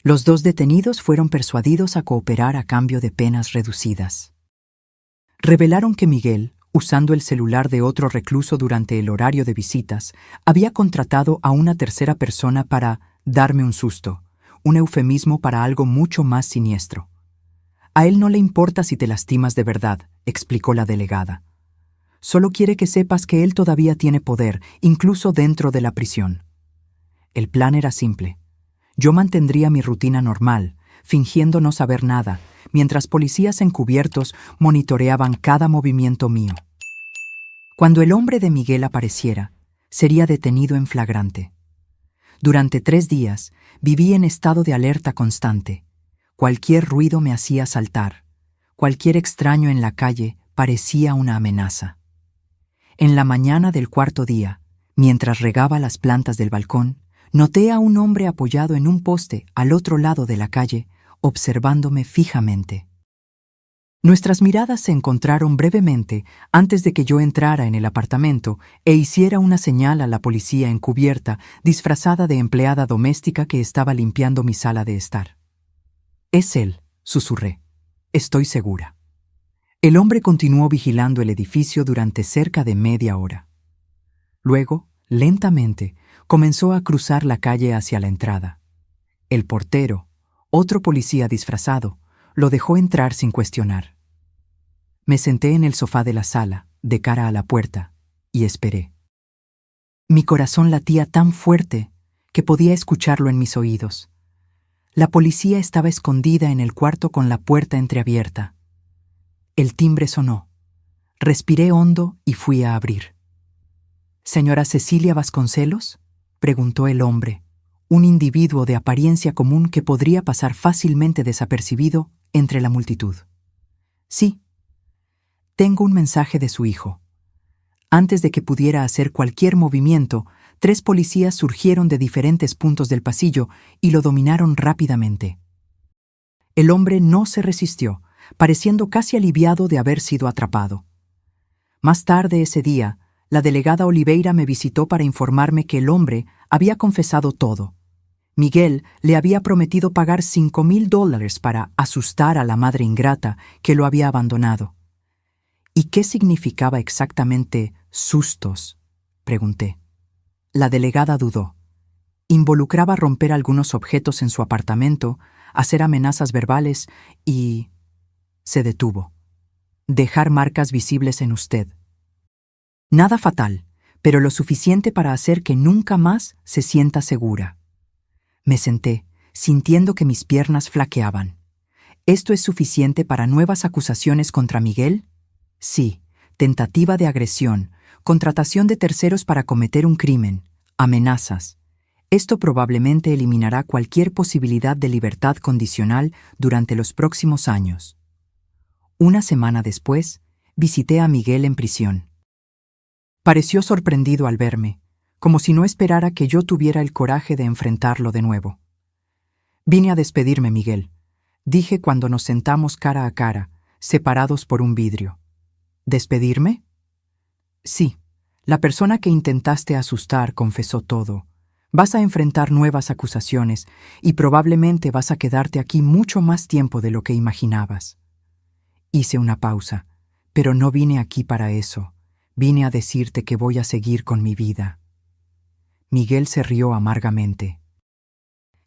Los 2 detenidos fueron persuadidos a cooperar a cambio de penas reducidas. Revelaron que Miguel, usando el celular de otro recluso durante el horario de visitas, había contratado a una tercera persona para darme un susto, un eufemismo para algo mucho más siniestro. «A él no le importa si te lastimas de verdad», explicó la delegada. «Solo quiere que sepas que él todavía tiene poder, incluso dentro de la prisión». El plan era simple. Yo mantendría mi rutina normal, fingiendo no saber nada, mientras policías encubiertos monitoreaban cada movimiento mío. Cuando el hombre de Miguel apareciera, sería detenido en flagrante. Durante 3 días viví en estado de alerta constante. Cualquier ruido me hacía saltar. Cualquier extraño en la calle parecía una amenaza. En la mañana del 4.º día, mientras regaba las plantas del balcón, noté a un hombre apoyado en un poste al otro lado de la calle, observándome fijamente. Nuestras miradas se encontraron brevemente antes de que yo entrara en el apartamento e hiciera una señal a la policía encubierta, disfrazada de empleada doméstica que estaba limpiando mi sala de estar. «Es él», susurré. «Estoy segura». El hombre continuó vigilando el edificio durante cerca de media hora. Luego, lentamente, comenzó a cruzar la calle hacia la entrada. El portero, otro policía disfrazado, lo dejó entrar sin cuestionar. Me senté en el sofá de la sala, de cara a la puerta, y esperé. Mi corazón latía tan fuerte que podía escucharlo en mis oídos. La policía estaba escondida en el cuarto con la puerta entreabierta. El timbre sonó. Respiré hondo y fui a abrir. «¿Señora Cecilia Vasconcelos?», preguntó el hombre, un individuo de apariencia común que podría pasar fácilmente desapercibido entre la multitud. Sí, tengo un mensaje de su hijo. Antes de que pudiera hacer cualquier movimiento, 3 policías surgieron de diferentes puntos del pasillo y lo dominaron rápidamente. El hombre no se resistió, pareciendo casi aliviado de haber sido atrapado. Más tarde ese día, la delegada Oliveira me visitó para informarme que el hombre había confesado todo. Miguel le había prometido pagar $5,000 para asustar a la madre ingrata que lo había abandonado. ¿Y qué significaba exactamente sustos?, pregunté. La delegada dudó. Involucraba romper algunos objetos en su apartamento, hacer amenazas verbales y... se detuvo. Dejar marcas visibles en usted. Nada fatal, pero lo suficiente para hacer que nunca más se sienta segura. Me senté, sintiendo que mis piernas flaqueaban. ¿Esto es suficiente para nuevas acusaciones contra Miguel? Sí, tentativa de agresión, contratación de terceros para cometer un crimen, amenazas. Esto probablemente eliminará cualquier posibilidad de libertad condicional durante los próximos años. Una semana después, visité a Miguel en prisión. Pareció sorprendido al verme, como si no esperara que yo tuviera el coraje de enfrentarlo de nuevo. Vine a despedirme, Miguel, dije cuando nos sentamos cara a cara, separados por un vidrio. ¿Despedirme? Sí, la persona que intentaste asustar confesó todo. Vas a enfrentar nuevas acusaciones y probablemente vas a quedarte aquí mucho más tiempo de lo que imaginabas. Hice una pausa, pero no vine aquí para eso. Vine a decirte que voy a seguir con mi vida. Miguel se rió amargamente.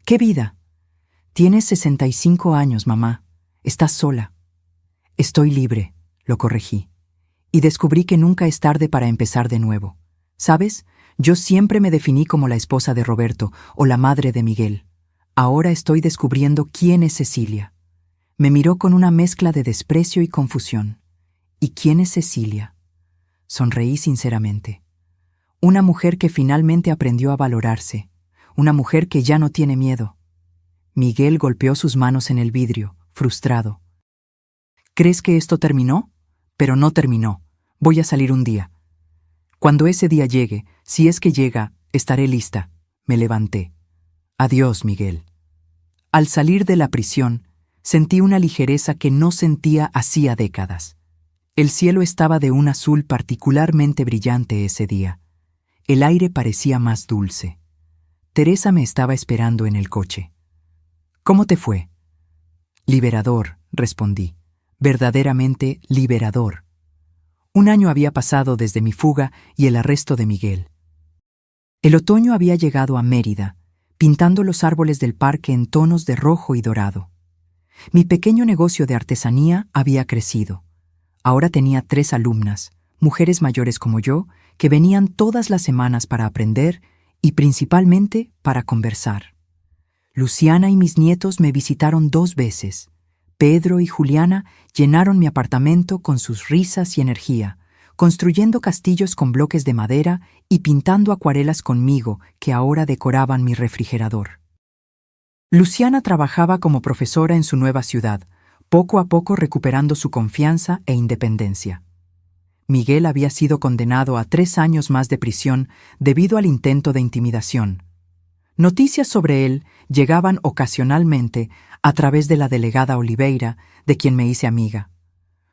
¿Qué vida? Tienes 65 años, mamá. Estás sola. Estoy libre, lo corregí. Y descubrí que nunca es tarde para empezar de nuevo. ¿Sabes? Yo siempre me definí como la esposa de Roberto o la madre de Miguel. Ahora estoy descubriendo quién es Cecilia. Me miró con una mezcla de desprecio y confusión. ¿Y quién es Cecilia? Sonreí sinceramente. Una mujer que finalmente aprendió a valorarse. Una mujer que ya no tiene miedo. Miguel golpeó sus manos en el vidrio, frustrado. ¿Crees que esto terminó? Pero no terminó. Voy a salir un día. Cuando ese día llegue, si es que llega, estaré lista. Me levanté. Adiós, Miguel. Al salir de la prisión, sentí una ligereza que no sentía hacía décadas. El cielo estaba de un azul particularmente brillante ese día. El aire parecía más dulce. Teresa me estaba esperando en el coche. ¿Cómo te fue? Liberador, respondí. Verdaderamente liberador. Un año había pasado desde mi fuga y el arresto de Miguel. El otoño había llegado a Mérida, pintando los árboles del parque en tonos de rojo y dorado. Mi pequeño negocio de artesanía había crecido. Ahora tenía 3 alumnas, mujeres mayores como yo, que venían todas las semanas para aprender y principalmente para conversar. Luciana y mis nietos me visitaron 2 veces. Pedro y Juliana llenaron mi apartamento con sus risas y energía, construyendo castillos con bloques de madera y pintando acuarelas conmigo que ahora decoraban mi refrigerador. Luciana trabajaba como profesora en su nueva ciudad, poco a poco recuperando su confianza e independencia. Miguel había sido condenado a 3 años más de prisión debido al intento de intimidación. Noticias sobre él llegaban ocasionalmente a través de la delegada Oliveira, de quien me hice amiga.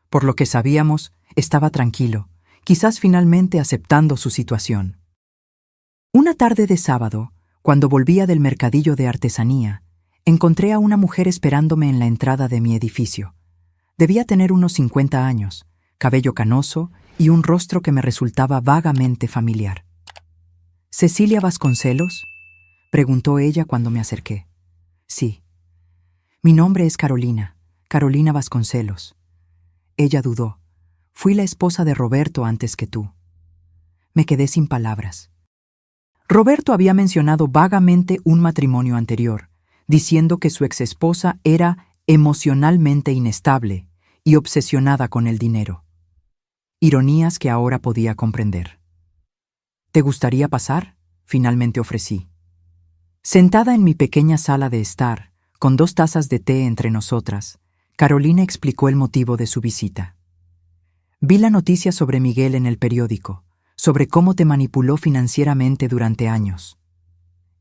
Por lo que sabíamos, estaba tranquilo, quizás finalmente aceptando su situación. Una tarde de sábado, cuando volvía del mercadillo de artesanía, encontré a una mujer esperándome en la entrada de mi edificio. Debía tener unos 50 años, cabello canoso y un rostro que me resultaba vagamente familiar. ¿Cecilia Vasconcelos?, preguntó ella cuando me acerqué. Sí. Mi nombre es Carolina, Carolina Vasconcelos. Ella dudó. Fui la esposa de Roberto antes que tú. Me quedé sin palabras. Roberto había mencionado vagamente un matrimonio anterior, diciendo que su exesposa era emocionalmente inestable y obsesionada con el dinero. Ironías que ahora podía comprender. ¿Te gustaría pasar?, finalmente ofrecí. Sentada en mi pequeña sala de estar, con 2 tazas de té entre nosotras, Carolina explicó el motivo de su visita. Vi la noticia sobre Miguel en el periódico, sobre cómo te manipuló financieramente durante años.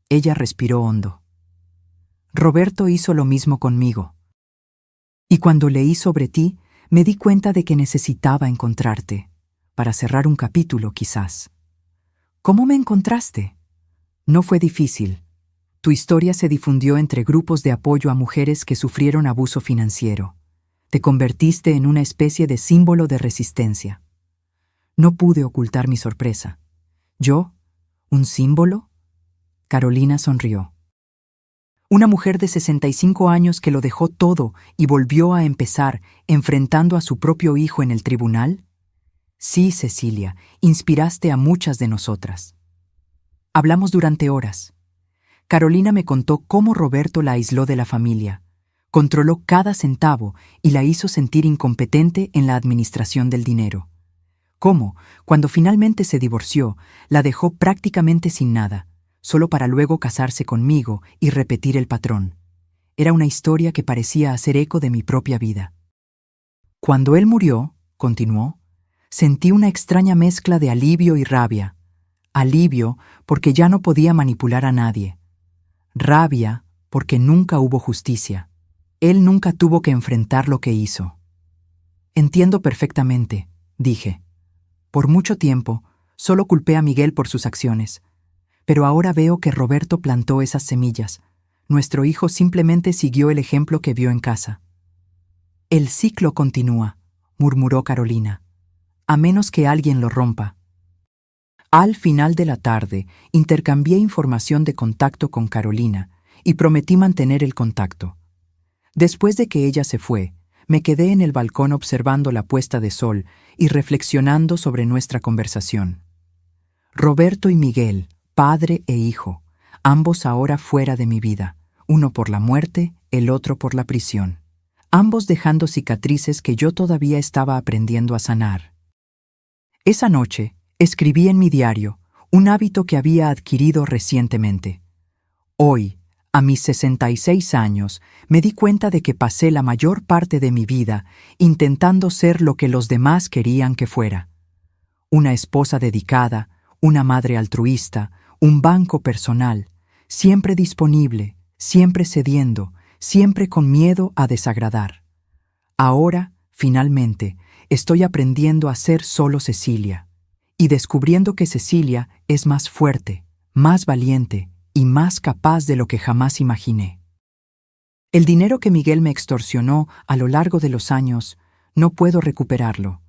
Ella respiró hondo. Roberto hizo lo mismo conmigo. Y cuando leí sobre ti, me di cuenta de que necesitaba encontrarte, para cerrar un capítulo quizás. ¿Cómo me encontraste? No fue difícil. Tu historia se difundió entre grupos de apoyo a mujeres que sufrieron abuso financiero. Te convertiste en una especie de símbolo de resistencia. No pude ocultar mi sorpresa. ¿Yo? ¿Un símbolo? Carolina sonrió. Una mujer de 65 años que lo dejó todo y volvió a empezar enfrentando a su propio hijo en el tribunal. Sí, Cecilia, inspiraste a muchas de nosotras. Hablamos durante horas. Carolina me contó cómo Roberto la aisló de la familia, controló cada centavo y la hizo sentir incompetente en la administración del dinero. Cómo, cuando finalmente se divorció, la dejó prácticamente sin nada, solo para luego casarse conmigo y repetir el patrón. Era una historia que parecía hacer eco de mi propia vida. Cuando él murió, continuó, sentí una extraña mezcla de alivio y rabia. Alivio porque ya no podía manipular a nadie. Rabia porque nunca hubo justicia. Él nunca tuvo que enfrentar lo que hizo. Entiendo perfectamente, dije. Por mucho tiempo, solo culpé a Miguel por sus acciones. Pero ahora veo que Roberto plantó esas semillas. Nuestro hijo simplemente siguió el ejemplo que vio en casa. El ciclo continúa, murmuró Carolina, a menos que alguien lo rompa. Al final de la tarde, intercambié información de contacto con Carolina y prometí mantener el contacto. Después de que ella se fue, me quedé en el balcón observando la puesta de sol y reflexionando sobre nuestra conversación. Roberto y Miguel, padre e hijo, ambos ahora fuera de mi vida, uno por la muerte, el otro por la prisión, ambos dejando cicatrices que yo todavía estaba aprendiendo a sanar. Esa noche, escribí en mi diario, un hábito que había adquirido recientemente. Hoy, a mis 66 años, me di cuenta de que pasé la mayor parte de mi vida intentando ser lo que los demás querían que fuera. Una esposa dedicada, una madre altruista, un banco personal, siempre disponible, siempre cediendo, siempre con miedo a desagradar. Ahora, finalmente, estoy aprendiendo a ser solo Cecilia, y descubriendo que Cecilia es más fuerte, más valiente y más capaz de lo que jamás imaginé. El dinero que Miguel me extorsionó a lo largo de los años, no puedo recuperarlo.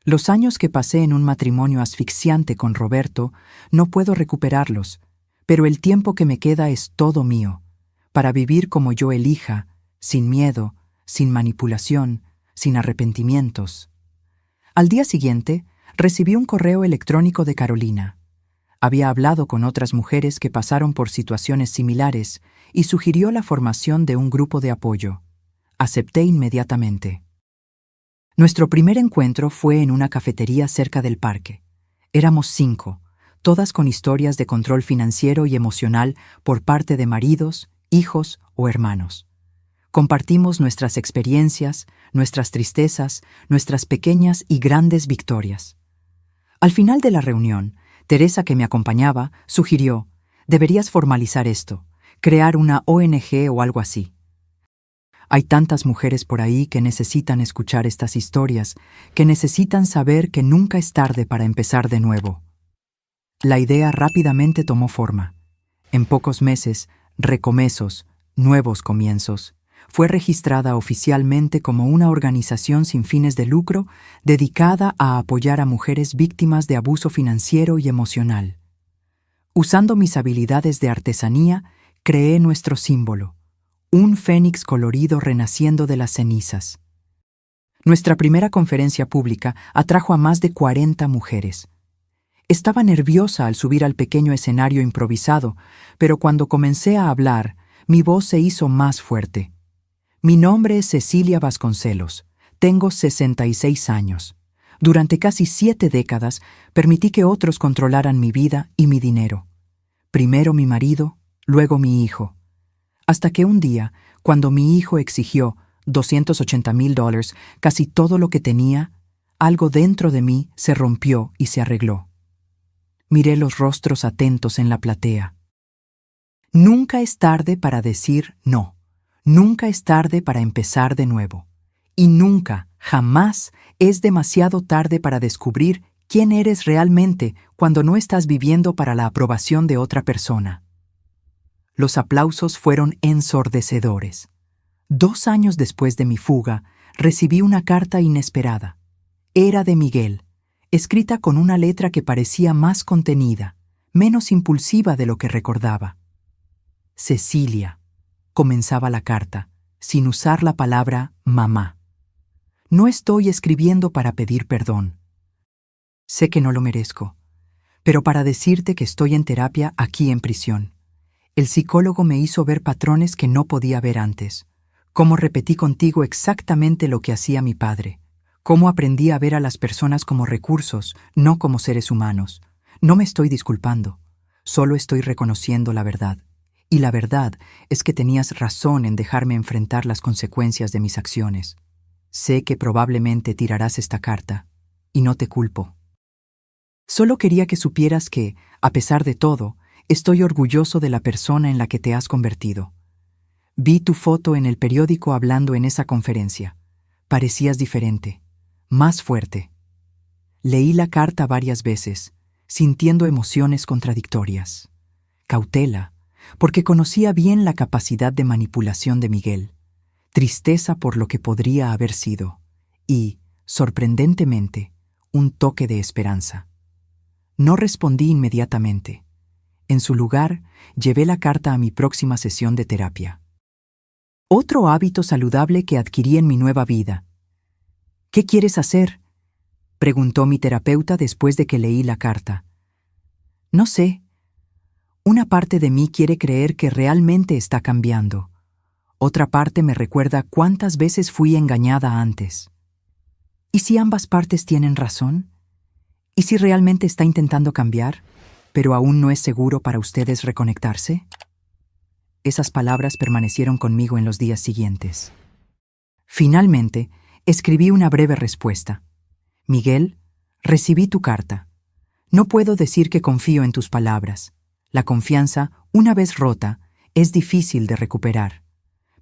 Los años que pasé en un matrimonio asfixiante con Roberto, no puedo recuperarlos, pero el tiempo que me queda es todo mío, para vivir como yo elija, sin miedo, sin manipulación, sin arrepentimientos. Al día siguiente, recibí un correo electrónico de Carolina. Había hablado con otras mujeres que pasaron por situaciones similares y sugirió la formación de un grupo de apoyo. Acepté inmediatamente. Nuestro primer encuentro fue en una cafetería cerca del parque. Éramos 5, todas con historias de control financiero y emocional por parte de maridos, hijos o hermanos. Compartimos nuestras experiencias, nuestras tristezas, nuestras pequeñas y grandes victorias. Al final de la reunión, Teresa, que me acompañaba, sugirió: deberías formalizar esto, crear una ONG o algo así. Hay tantas mujeres por ahí que necesitan escuchar estas historias, que necesitan saber que nunca es tarde para empezar de nuevo. La idea rápidamente tomó forma. En pocos meses, Recomesos, Nuevos Comienzos, fue registrada oficialmente como una organización sin fines de lucro dedicada a apoyar a mujeres víctimas de abuso financiero y emocional. Usando mis habilidades de artesanía, creé nuestro símbolo, un fénix colorido renaciendo de las cenizas. Nuestra primera conferencia pública atrajo a más de 40 mujeres. Estaba nerviosa al subir al pequeño escenario improvisado, pero cuando comencé a hablar, mi voz se hizo más fuerte. Mi nombre es Cecilia Vasconcelos. Tengo 66 años. Durante casi 7 décadas permití que otros controlaran mi vida y mi dinero. Primero mi marido, luego mi hijo. Hasta que un día, cuando mi hijo exigió $280,000, casi todo lo que tenía, algo dentro de mí se rompió y se arregló. Miré los rostros atentos en la platea. Nunca es tarde para decir no. Nunca es tarde para empezar de nuevo. Y nunca, jamás, es demasiado tarde para descubrir quién eres realmente cuando no estás viviendo para la aprobación de otra persona. Los aplausos fueron ensordecedores. 2 años después de mi fuga, recibí una carta inesperada. Era de Miguel, escrita con una letra que parecía más contenida, menos impulsiva de lo que recordaba. Cecilia, comenzaba la carta, sin usar la palabra mamá. No estoy escribiendo para pedir perdón. Sé que no lo merezco, pero para decirte que estoy en terapia aquí en prisión. El psicólogo me hizo ver patrones que no podía ver antes. Cómo repetí contigo exactamente lo que hacía mi padre. Cómo aprendí a ver a las personas como recursos, no como seres humanos. No me estoy disculpando, solo estoy reconociendo la verdad. Y la verdad es que tenías razón en dejarme enfrentar las consecuencias de mis acciones. Sé que probablemente tirarás esta carta, y no te culpo. Solo quería que supieras que, a pesar de todo, estoy orgulloso de la persona en la que te has convertido. Vi tu foto en el periódico hablando en esa conferencia. Parecías diferente, más fuerte. Leí la carta varias veces, sintiendo emociones contradictorias. Cautela, porque conocía bien la capacidad de manipulación de Miguel. Tristeza por lo que podría haber sido. Y, sorprendentemente, un toque de esperanza. No respondí inmediatamente. En su lugar, llevé la carta a mi próxima sesión de terapia. Otro hábito saludable que adquirí en mi nueva vida. ¿Qué quieres hacer?, preguntó mi terapeuta después de que leí la carta. No sé. Una parte de mí quiere creer que realmente está cambiando. Otra parte me recuerda cuántas veces fui engañada antes. ¿Y si ambas partes tienen razón? ¿Y si realmente está intentando cambiar, pero aún no es seguro para ustedes reconectarse? Esas palabras permanecieron conmigo en los días siguientes. Finalmente, escribí una breve respuesta. Miguel, recibí tu carta. No puedo decir que confío en tus palabras. La confianza, una vez rota, es difícil de recuperar.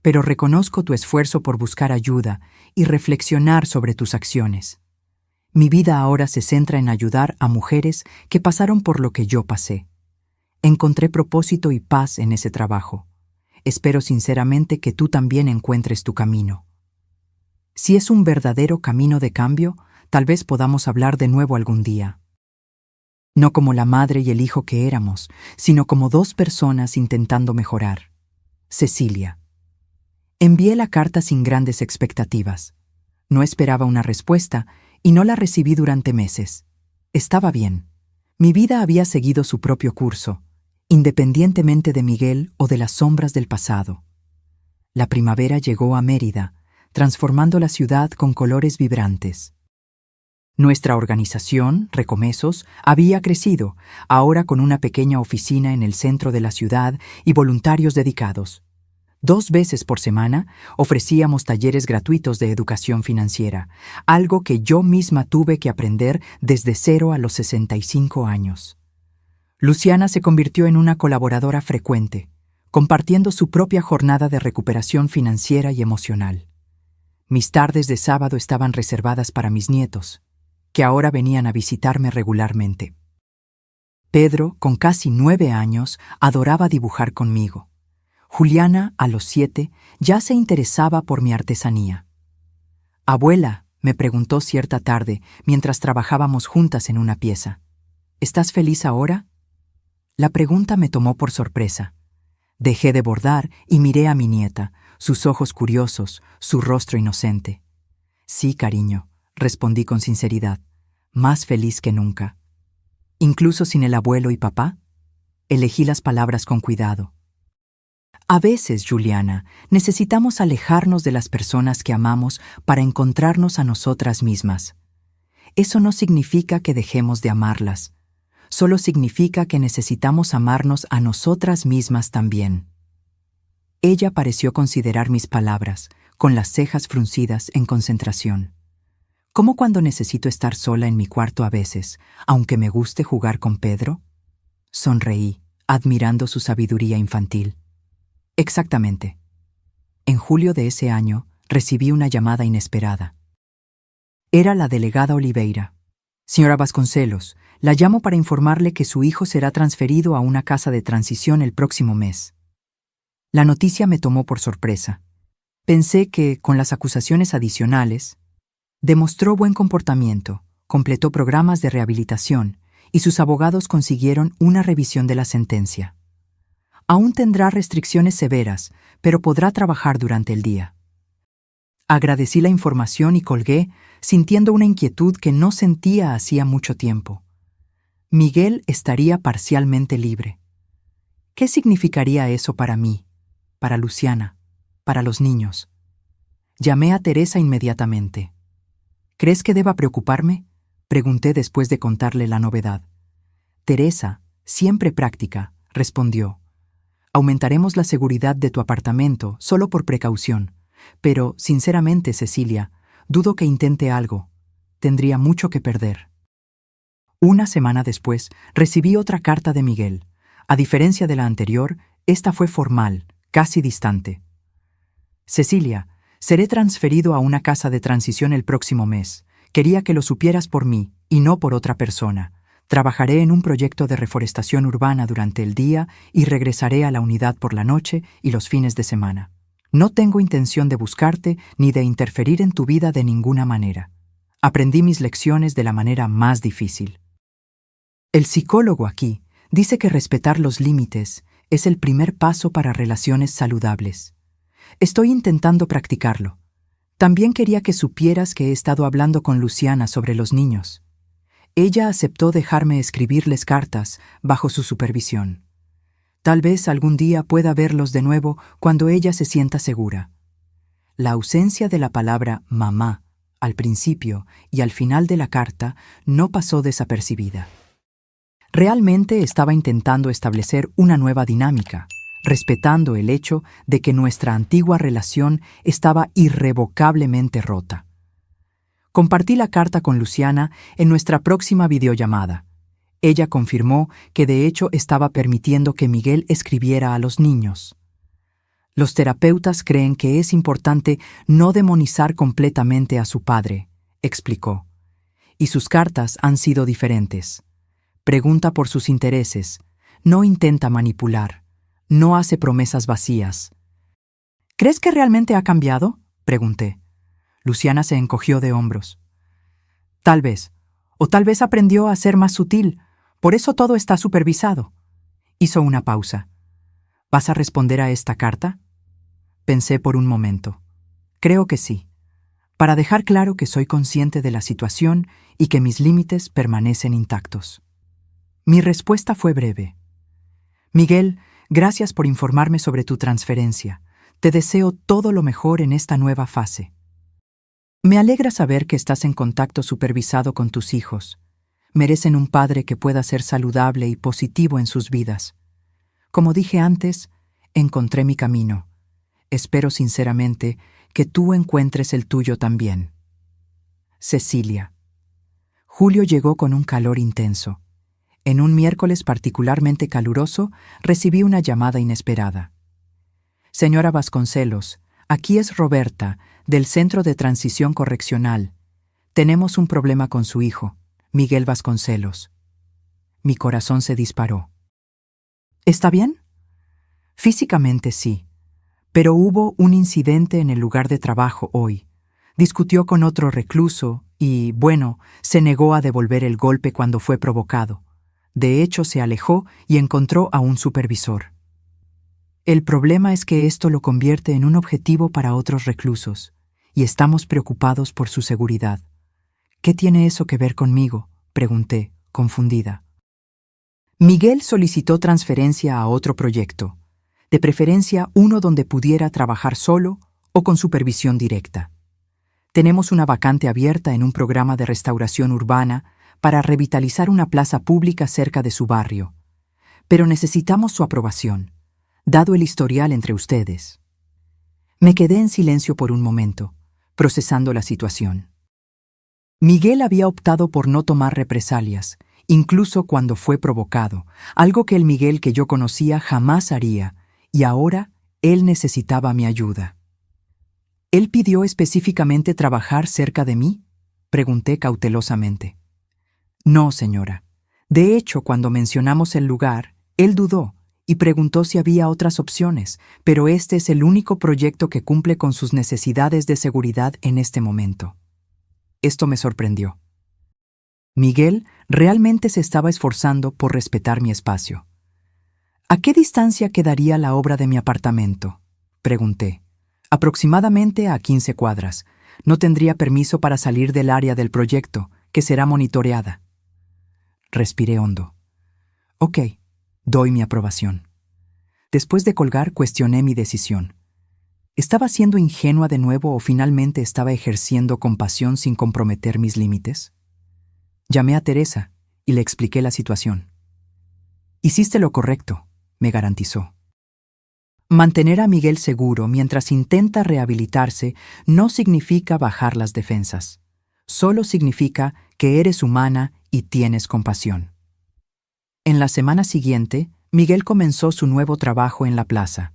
Pero reconozco tu esfuerzo por buscar ayuda y reflexionar sobre tus acciones. Mi vida ahora se centra en ayudar a mujeres que pasaron por lo que yo pasé. Encontré propósito y paz en ese trabajo. Espero sinceramente que tú también encuentres tu camino. Si es un verdadero camino de cambio, tal vez podamos hablar de nuevo algún día. No como la madre y el hijo que éramos, sino como dos personas intentando mejorar. Cecilia. Envié la carta sin grandes expectativas. No esperaba una respuesta y no la recibí durante meses. Estaba bien. Mi vida había seguido su propio curso, independientemente de Miguel o de las sombras del pasado. La primavera llegó a Mérida, transformando la ciudad con colores vibrantes. Nuestra organización, Recomesos, había crecido, ahora con una pequeña oficina en el centro de la ciudad y voluntarios dedicados. 2 veces por semana ofrecíamos talleres gratuitos de educación financiera, algo que yo misma tuve que aprender desde 0 a los 65 años. Luciana se convirtió en una colaboradora frecuente, compartiendo su propia jornada de recuperación financiera y emocional. Mis tardes de sábado estaban reservadas para mis nietos, que ahora venían a visitarme regularmente. Pedro, con casi 9 años, adoraba dibujar conmigo. Juliana, a los 7, ya se interesaba por mi artesanía. «Abuela», me preguntó cierta tarde, mientras trabajábamos juntas en una pieza, «¿estás feliz ahora?». La pregunta me tomó por sorpresa. Dejé de bordar y miré a mi nieta, sus ojos curiosos, su rostro inocente. «Sí, cariño», respondí con sinceridad, «más feliz que nunca». «¿Incluso sin el abuelo y papá?». Elegí las palabras con cuidado. A veces, Juliana, necesitamos alejarnos de las personas que amamos para encontrarnos a nosotras mismas. Eso no significa que dejemos de amarlas, solo significa que necesitamos amarnos a nosotras mismas también. Ella pareció considerar mis palabras, con las cejas fruncidas en concentración. ¿Cómo cuando necesito estar sola en mi cuarto a veces, aunque me guste jugar con Pedro? Sonreí, admirando su sabiduría infantil. Exactamente. En julio de ese año, recibí una llamada inesperada. Era la delegada Oliveira. Señora Vasconcelos, la llamo para informarle que su hijo será transferido a una casa de transición el próximo mes. La noticia me tomó por sorpresa. Pensé que, con las acusaciones adicionales, demostró buen comportamiento, completó programas de rehabilitación y sus abogados consiguieron una revisión de la sentencia. Aún tendrá restricciones severas, pero podrá trabajar durante el día. Agradecí la información y colgué, sintiendo una inquietud que no sentía hacía mucho tiempo. Miguel estaría parcialmente libre. ¿Qué significaría eso para mí, para Luciana, para los niños? Llamé a Teresa inmediatamente. ¿Crees que deba preocuparme?, pregunté después de contarle la novedad. Teresa, siempre práctica, respondió. Aumentaremos la seguridad de tu apartamento solo por precaución, pero, sinceramente, Cecilia, dudo que intente algo. Tendría mucho que perder. Una semana después, recibí otra carta de Miguel. A diferencia de la anterior, esta fue formal, casi distante. Cecilia, seré transferido a una casa de transición el próximo mes. Quería que lo supieras por mí y no por otra persona. Trabajaré en un proyecto de reforestación urbana durante el día y regresaré a la unidad por la noche y los fines de semana. No tengo intención de buscarte ni de interferir en tu vida de ninguna manera. Aprendí mis lecciones de la manera más difícil. El psicólogo aquí dice que respetar los límites es el primer paso para relaciones saludables. Estoy intentando practicarlo. También quería que supieras que he estado hablando con Luciana sobre los niños. Ella aceptó dejarme escribirles cartas bajo su supervisión. Tal vez algún día pueda verlos de nuevo cuando ella se sienta segura. La ausencia de la palabra mamá al principio y al final de la carta no pasó desapercibida. Realmente estaba intentando establecer una nueva dinámica, respetando el hecho de que nuestra antigua relación estaba irrevocablemente rota. Compartí la carta con Luciana en nuestra próxima videollamada. Ella confirmó que de hecho estaba permitiendo que Miguel escribiera a los niños. Los terapeutas creen que es importante no demonizar completamente a su padre, explicó. Y sus cartas han sido diferentes. Pregunta por sus intereses, no intenta manipular, no hace promesas vacías. ¿Crees que realmente ha cambiado?, pregunté. Luciana se encogió de hombros. Tal vez, o tal vez aprendió a ser más sutil, por eso todo está supervisado. Hizo una pausa. ¿Vas a responder a esta carta? Pensé por un momento. Creo que sí, para dejar claro que soy consciente de la situación y que mis límites permanecen intactos. Mi respuesta fue breve. Miguel, gracias por informarme sobre tu transferencia. Te deseo todo lo mejor en esta nueva fase. Me alegra saber que estás en contacto supervisado con tus hijos. Merecen un padre que pueda ser saludable y positivo en sus vidas. Como dije antes, encontré mi camino. Espero sinceramente que tú encuentres el tuyo también. Cecilia. Julio llegó con un calor intenso. En un miércoles particularmente caluroso, recibí una llamada inesperada. Señora Vasconcelos, aquí es Roberta, del Centro de Transición Correccional. Tenemos un problema con su hijo, Miguel Vasconcelos. Mi corazón se disparó. ¿Está bien? Físicamente sí, pero hubo un incidente en el lugar de trabajo hoy. Discutió con otro recluso y, bueno, se negó a devolver el golpe cuando fue provocado. De hecho, se alejó y encontró a un supervisor. El problema es que esto lo convierte en un objetivo para otros reclusos, y estamos preocupados por su seguridad. ¿Qué tiene eso que ver conmigo?, pregunté, confundida. Miguel solicitó transferencia a otro proyecto, de preferencia uno donde pudiera trabajar solo o con supervisión directa. Tenemos una vacante abierta en un programa de restauración urbana para revitalizar una plaza pública cerca de su barrio, pero necesitamos su aprobación, dado el historial entre ustedes. Me quedé en silencio por un momento, procesando la situación. Miguel había optado por no tomar represalias, incluso cuando fue provocado, algo que el Miguel que yo conocía jamás haría, y ahora él necesitaba mi ayuda. ¿Él pidió específicamente trabajar cerca de mí?, pregunté cautelosamente. No, señora. De hecho, cuando mencionamos el lugar, él dudó y preguntó si había otras opciones, pero este es el único proyecto que cumple con sus necesidades de seguridad en este momento. Esto me sorprendió. Miguel realmente se estaba esforzando por respetar mi espacio. ¿A qué distancia quedaría la obra de mi apartamento?, pregunté. Aproximadamente a 15 cuadras. No tendría permiso para salir del área del proyecto, que será monitoreada. Respiré hondo. Ok, doy mi aprobación. Después de colgar, cuestioné mi decisión. ¿Estaba siendo ingenua de nuevo o finalmente estaba ejerciendo compasión sin comprometer mis límites? Llamé a Teresa y le expliqué la situación. Hiciste lo correcto, me garantizó. Mantener a Miguel seguro mientras intenta rehabilitarse no significa bajar las defensas. Solo significa que eres humana y tienes compasión. En la semana siguiente, Miguel comenzó su nuevo trabajo en la plaza.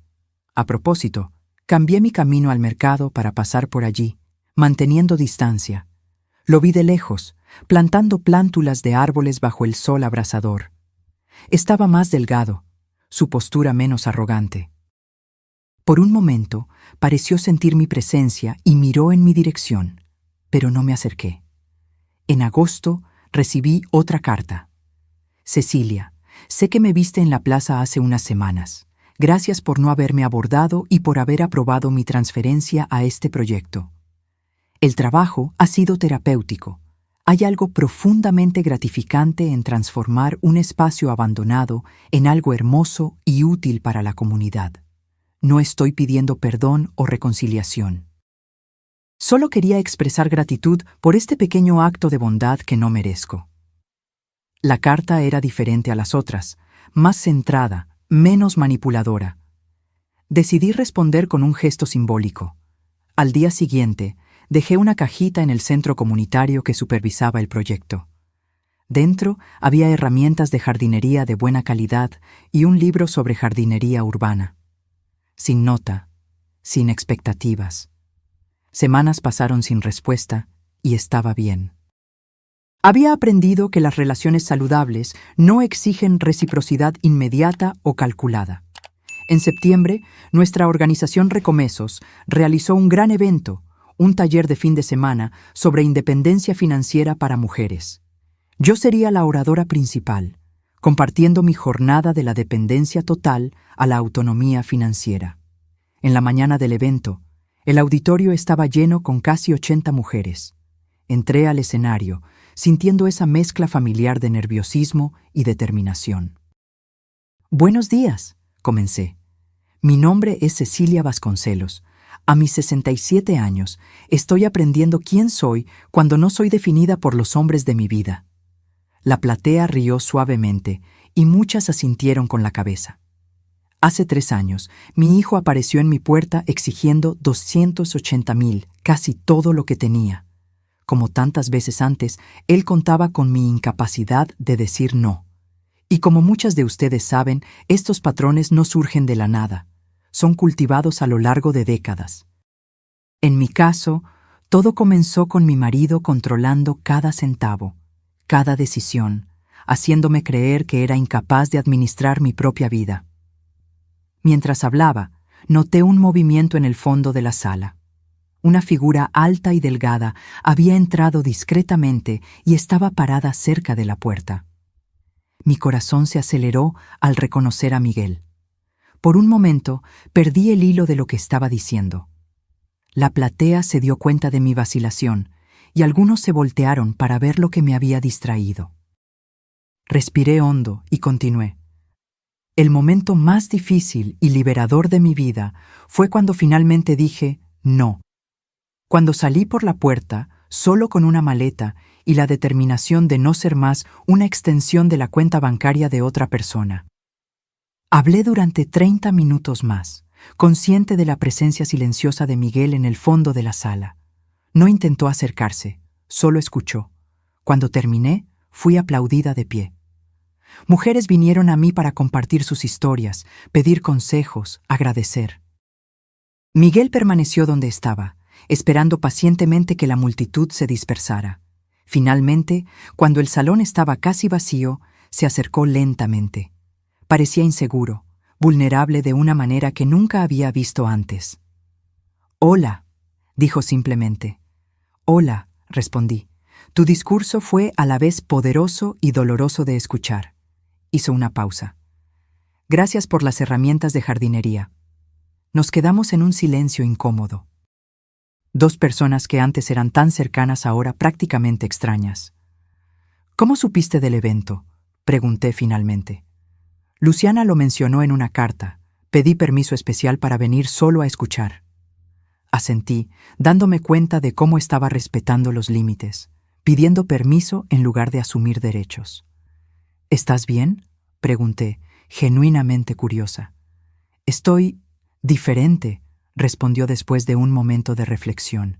A propósito, cambié mi camino al mercado para pasar por allí, manteniendo distancia. Lo vi de lejos, plantando plántulas de árboles bajo el sol abrasador. Estaba más delgado, su postura menos arrogante. Por un momento, pareció sentir mi presencia y miró en mi dirección, pero no me acerqué. En agosto, recibí otra carta. Cecilia, sé que me viste en la plaza hace unas semanas. Gracias por no haberme abordado y por haber aprobado mi transferencia a este proyecto. El trabajo ha sido terapéutico. Hay algo profundamente gratificante en transformar un espacio abandonado en algo hermoso y útil para la comunidad. No estoy pidiendo perdón o reconciliación. Solo quería expresar gratitud por este pequeño acto de bondad que no merezco. La carta era diferente a las otras, más centrada, menos manipuladora. Decidí responder con un gesto simbólico. Al día siguiente, dejé una cajita en el centro comunitario que supervisaba el proyecto. Dentro había herramientas de jardinería de buena calidad y un libro sobre jardinería urbana. Sin nota, sin expectativas. Semanas pasaron sin respuesta y estaba bien. Había aprendido que las relaciones saludables no exigen reciprocidad inmediata o calculada. En septiembre, nuestra organización Recomesos realizó un gran evento, un taller de fin de semana sobre independencia financiera para mujeres. Yo sería la oradora principal, compartiendo mi jornada de la dependencia total a la autonomía financiera. En la mañana del evento, el auditorio estaba lleno con casi 80 mujeres. Entré al escenario, sintiendo esa mezcla familiar de nerviosismo y determinación. Buenos días, comencé. Mi nombre es Cecilia Vasconcelos. A mis 67 años, estoy aprendiendo quién soy cuando no soy definida por los hombres de mi vida. La platea rió suavemente y muchas asintieron con la cabeza. Hace 3 años, mi hijo apareció en mi puerta exigiendo 280,000, casi todo lo que tenía. Como tantas veces antes, él contaba con mi incapacidad de decir no. Y como muchas de ustedes saben, estos patrones no surgen de la nada. Son cultivados a lo largo de décadas. En mi caso, todo comenzó con mi marido controlando cada centavo, cada decisión, haciéndome creer que era incapaz de administrar mi propia vida. Mientras hablaba, noté un movimiento en el fondo de la sala. Una figura alta y delgada había entrado discretamente y estaba parada cerca de la puerta. Mi corazón se aceleró al reconocer a Miguel. Por un momento, perdí el hilo de lo que estaba diciendo. La platea se dio cuenta de mi vacilación y algunos se voltearon para ver lo que me había distraído. Respiré hondo y continué. El momento más difícil y liberador de mi vida fue cuando finalmente dije no. Cuando salí por la puerta, solo con una maleta y la determinación de no ser más una extensión de la cuenta bancaria de otra persona. Hablé durante 30 minutos más, consciente de la presencia silenciosa de Miguel en el fondo de la sala. No intentó acercarse, solo escuchó. Cuando terminé, fui aplaudida de pie. Mujeres vinieron a mí para compartir sus historias, pedir consejos, agradecer. Miguel permaneció donde estaba, esperando pacientemente que la multitud se dispersara. Finalmente, cuando el salón estaba casi vacío, se acercó lentamente. Parecía inseguro, vulnerable de una manera que nunca había visto antes. «Hola», dijo simplemente. «Hola», respondí. «Tu discurso fue a la vez poderoso y doloroso de escuchar». Hizo una pausa. «Gracias por las herramientas de jardinería». Nos quedamos en un silencio incómodo. Dos personas que antes eran tan cercanas ahora prácticamente extrañas. «¿Cómo supiste del evento?», pregunté finalmente. «Luciana lo mencionó en una carta. Pedí permiso especial para venir solo a escuchar». Asentí, dándome cuenta de cómo estaba respetando los límites, pidiendo permiso en lugar de asumir derechos. «¿Estás bien?», pregunté, genuinamente curiosa. «Estoy diferente», respondió después de un momento de reflexión,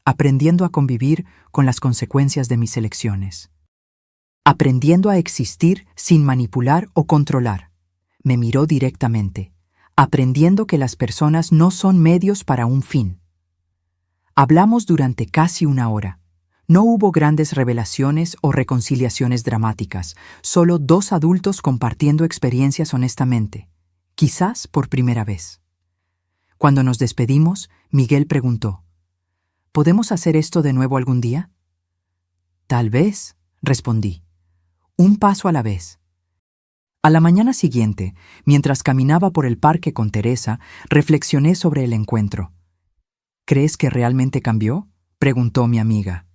aprendiendo a convivir con las consecuencias de mis elecciones. Aprendiendo a existir sin manipular o controlar. Me miró directamente, aprendiendo que las personas no son medios para un fin. Hablamos durante casi una hora. No hubo grandes revelaciones o reconciliaciones dramáticas, solo dos adultos compartiendo experiencias honestamente, quizás por primera vez. Cuando nos despedimos, Miguel preguntó, «¿Podemos hacer esto de nuevo algún día?». «Tal vez», respondí. «Un paso a la vez». A la mañana siguiente, mientras caminaba por el parque con Teresa, reflexioné sobre el encuentro. «¿Crees que realmente cambió?», preguntó mi amiga.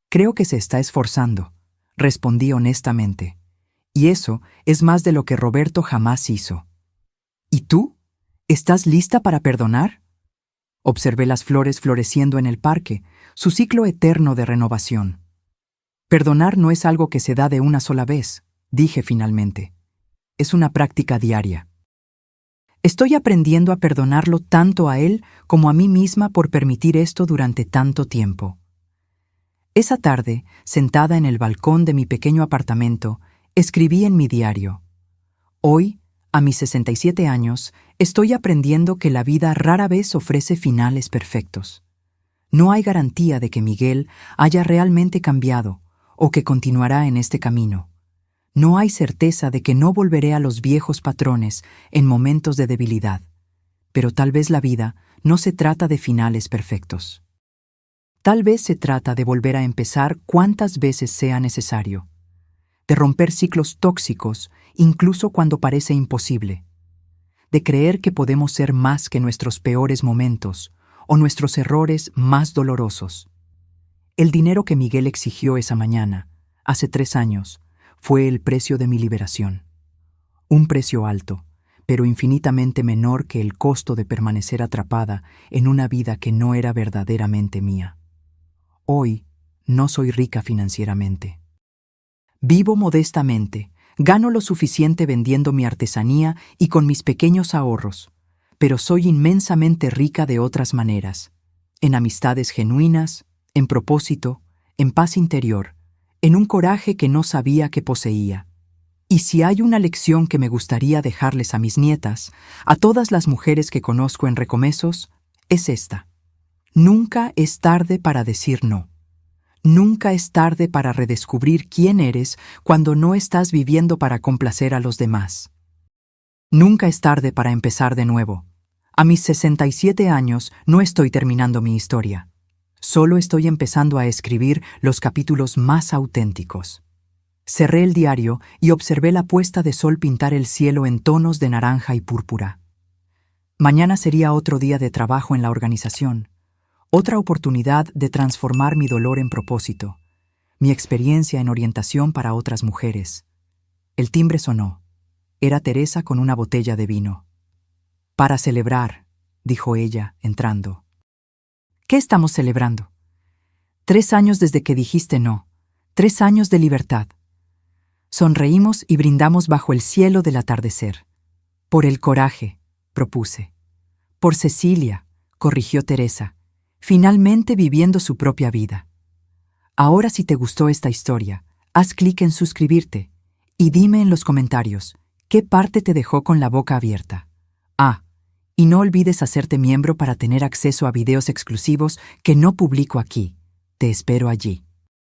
«Creo que se está esforzando», respondí honestamente. «Y eso es más de lo que Roberto jamás hizo». «¿Y tú? ¿Estás lista para perdonar?». Observé las flores floreciendo en el parque, su ciclo eterno de renovación. «Perdonar no es algo que se da de una sola vez», dije finalmente. «Es una práctica diaria». Estoy aprendiendo a perdonarlo tanto a él como a mí misma por permitir esto durante tanto tiempo. Esa tarde, sentada en el balcón de mi pequeño apartamento, escribí en mi diario: «Hoy, a mis 67 años, estoy aprendiendo que la vida rara vez ofrece finales perfectos. No hay garantía de que Miguel haya realmente cambiado o que continuará en este camino. No hay certeza de que no volveré a los viejos patrones en momentos de debilidad. Pero tal vez la vida no se trata de finales perfectos. Tal vez se trata de volver a empezar cuantas veces sea necesario, de romper ciclos tóxicos incluso cuando parece imposible, de creer que podemos ser más que nuestros peores momentos o nuestros errores más dolorosos. El dinero que Miguel exigió esa mañana, hace 3 años, fue el precio de mi liberación. Un precio alto, pero infinitamente menor que el costo de permanecer atrapada en una vida que no era verdaderamente mía. Hoy no soy rica financieramente. Vivo modestamente, gano lo suficiente vendiendo mi artesanía y con mis pequeños ahorros, pero soy inmensamente rica de otras maneras, en amistades genuinas, en propósito, en paz interior, en un coraje que no sabía que poseía. Y si hay una lección que me gustaría dejarles a mis nietas, a todas las mujeres que conozco en Recomesos, es esta: nunca es tarde para decir no. Nunca es tarde para redescubrir quién eres cuando no estás viviendo para complacer a los demás. Nunca es tarde para empezar de nuevo. A mis 67 años no estoy terminando mi historia. Solo estoy empezando a escribir los capítulos más auténticos. Cerré el diario y observé la puesta de sol pintar el cielo en tonos de naranja y púrpura. Mañana sería otro día de trabajo en la organización, otra oportunidad de transformar mi dolor en propósito, mi experiencia en orientación para otras mujeres. El timbre sonó. Era Teresa con una botella de vino. «Para celebrar», dijo ella, entrando. «¿Qué estamos celebrando?» 3 años desde que dijiste no, 3 años de libertad. Sonreímos y brindamos bajo el cielo del atardecer. «Por el coraje», propuse. Por Cecilia, corrigió Teresa, finalmente viviendo su propia vida. Ahora, si te gustó esta historia, haz clic en suscribirte y dime en los comentarios qué parte te dejó con la boca abierta. Y no olvides hacerte miembro para tener acceso a videos exclusivos que no publico aquí. Te espero allí.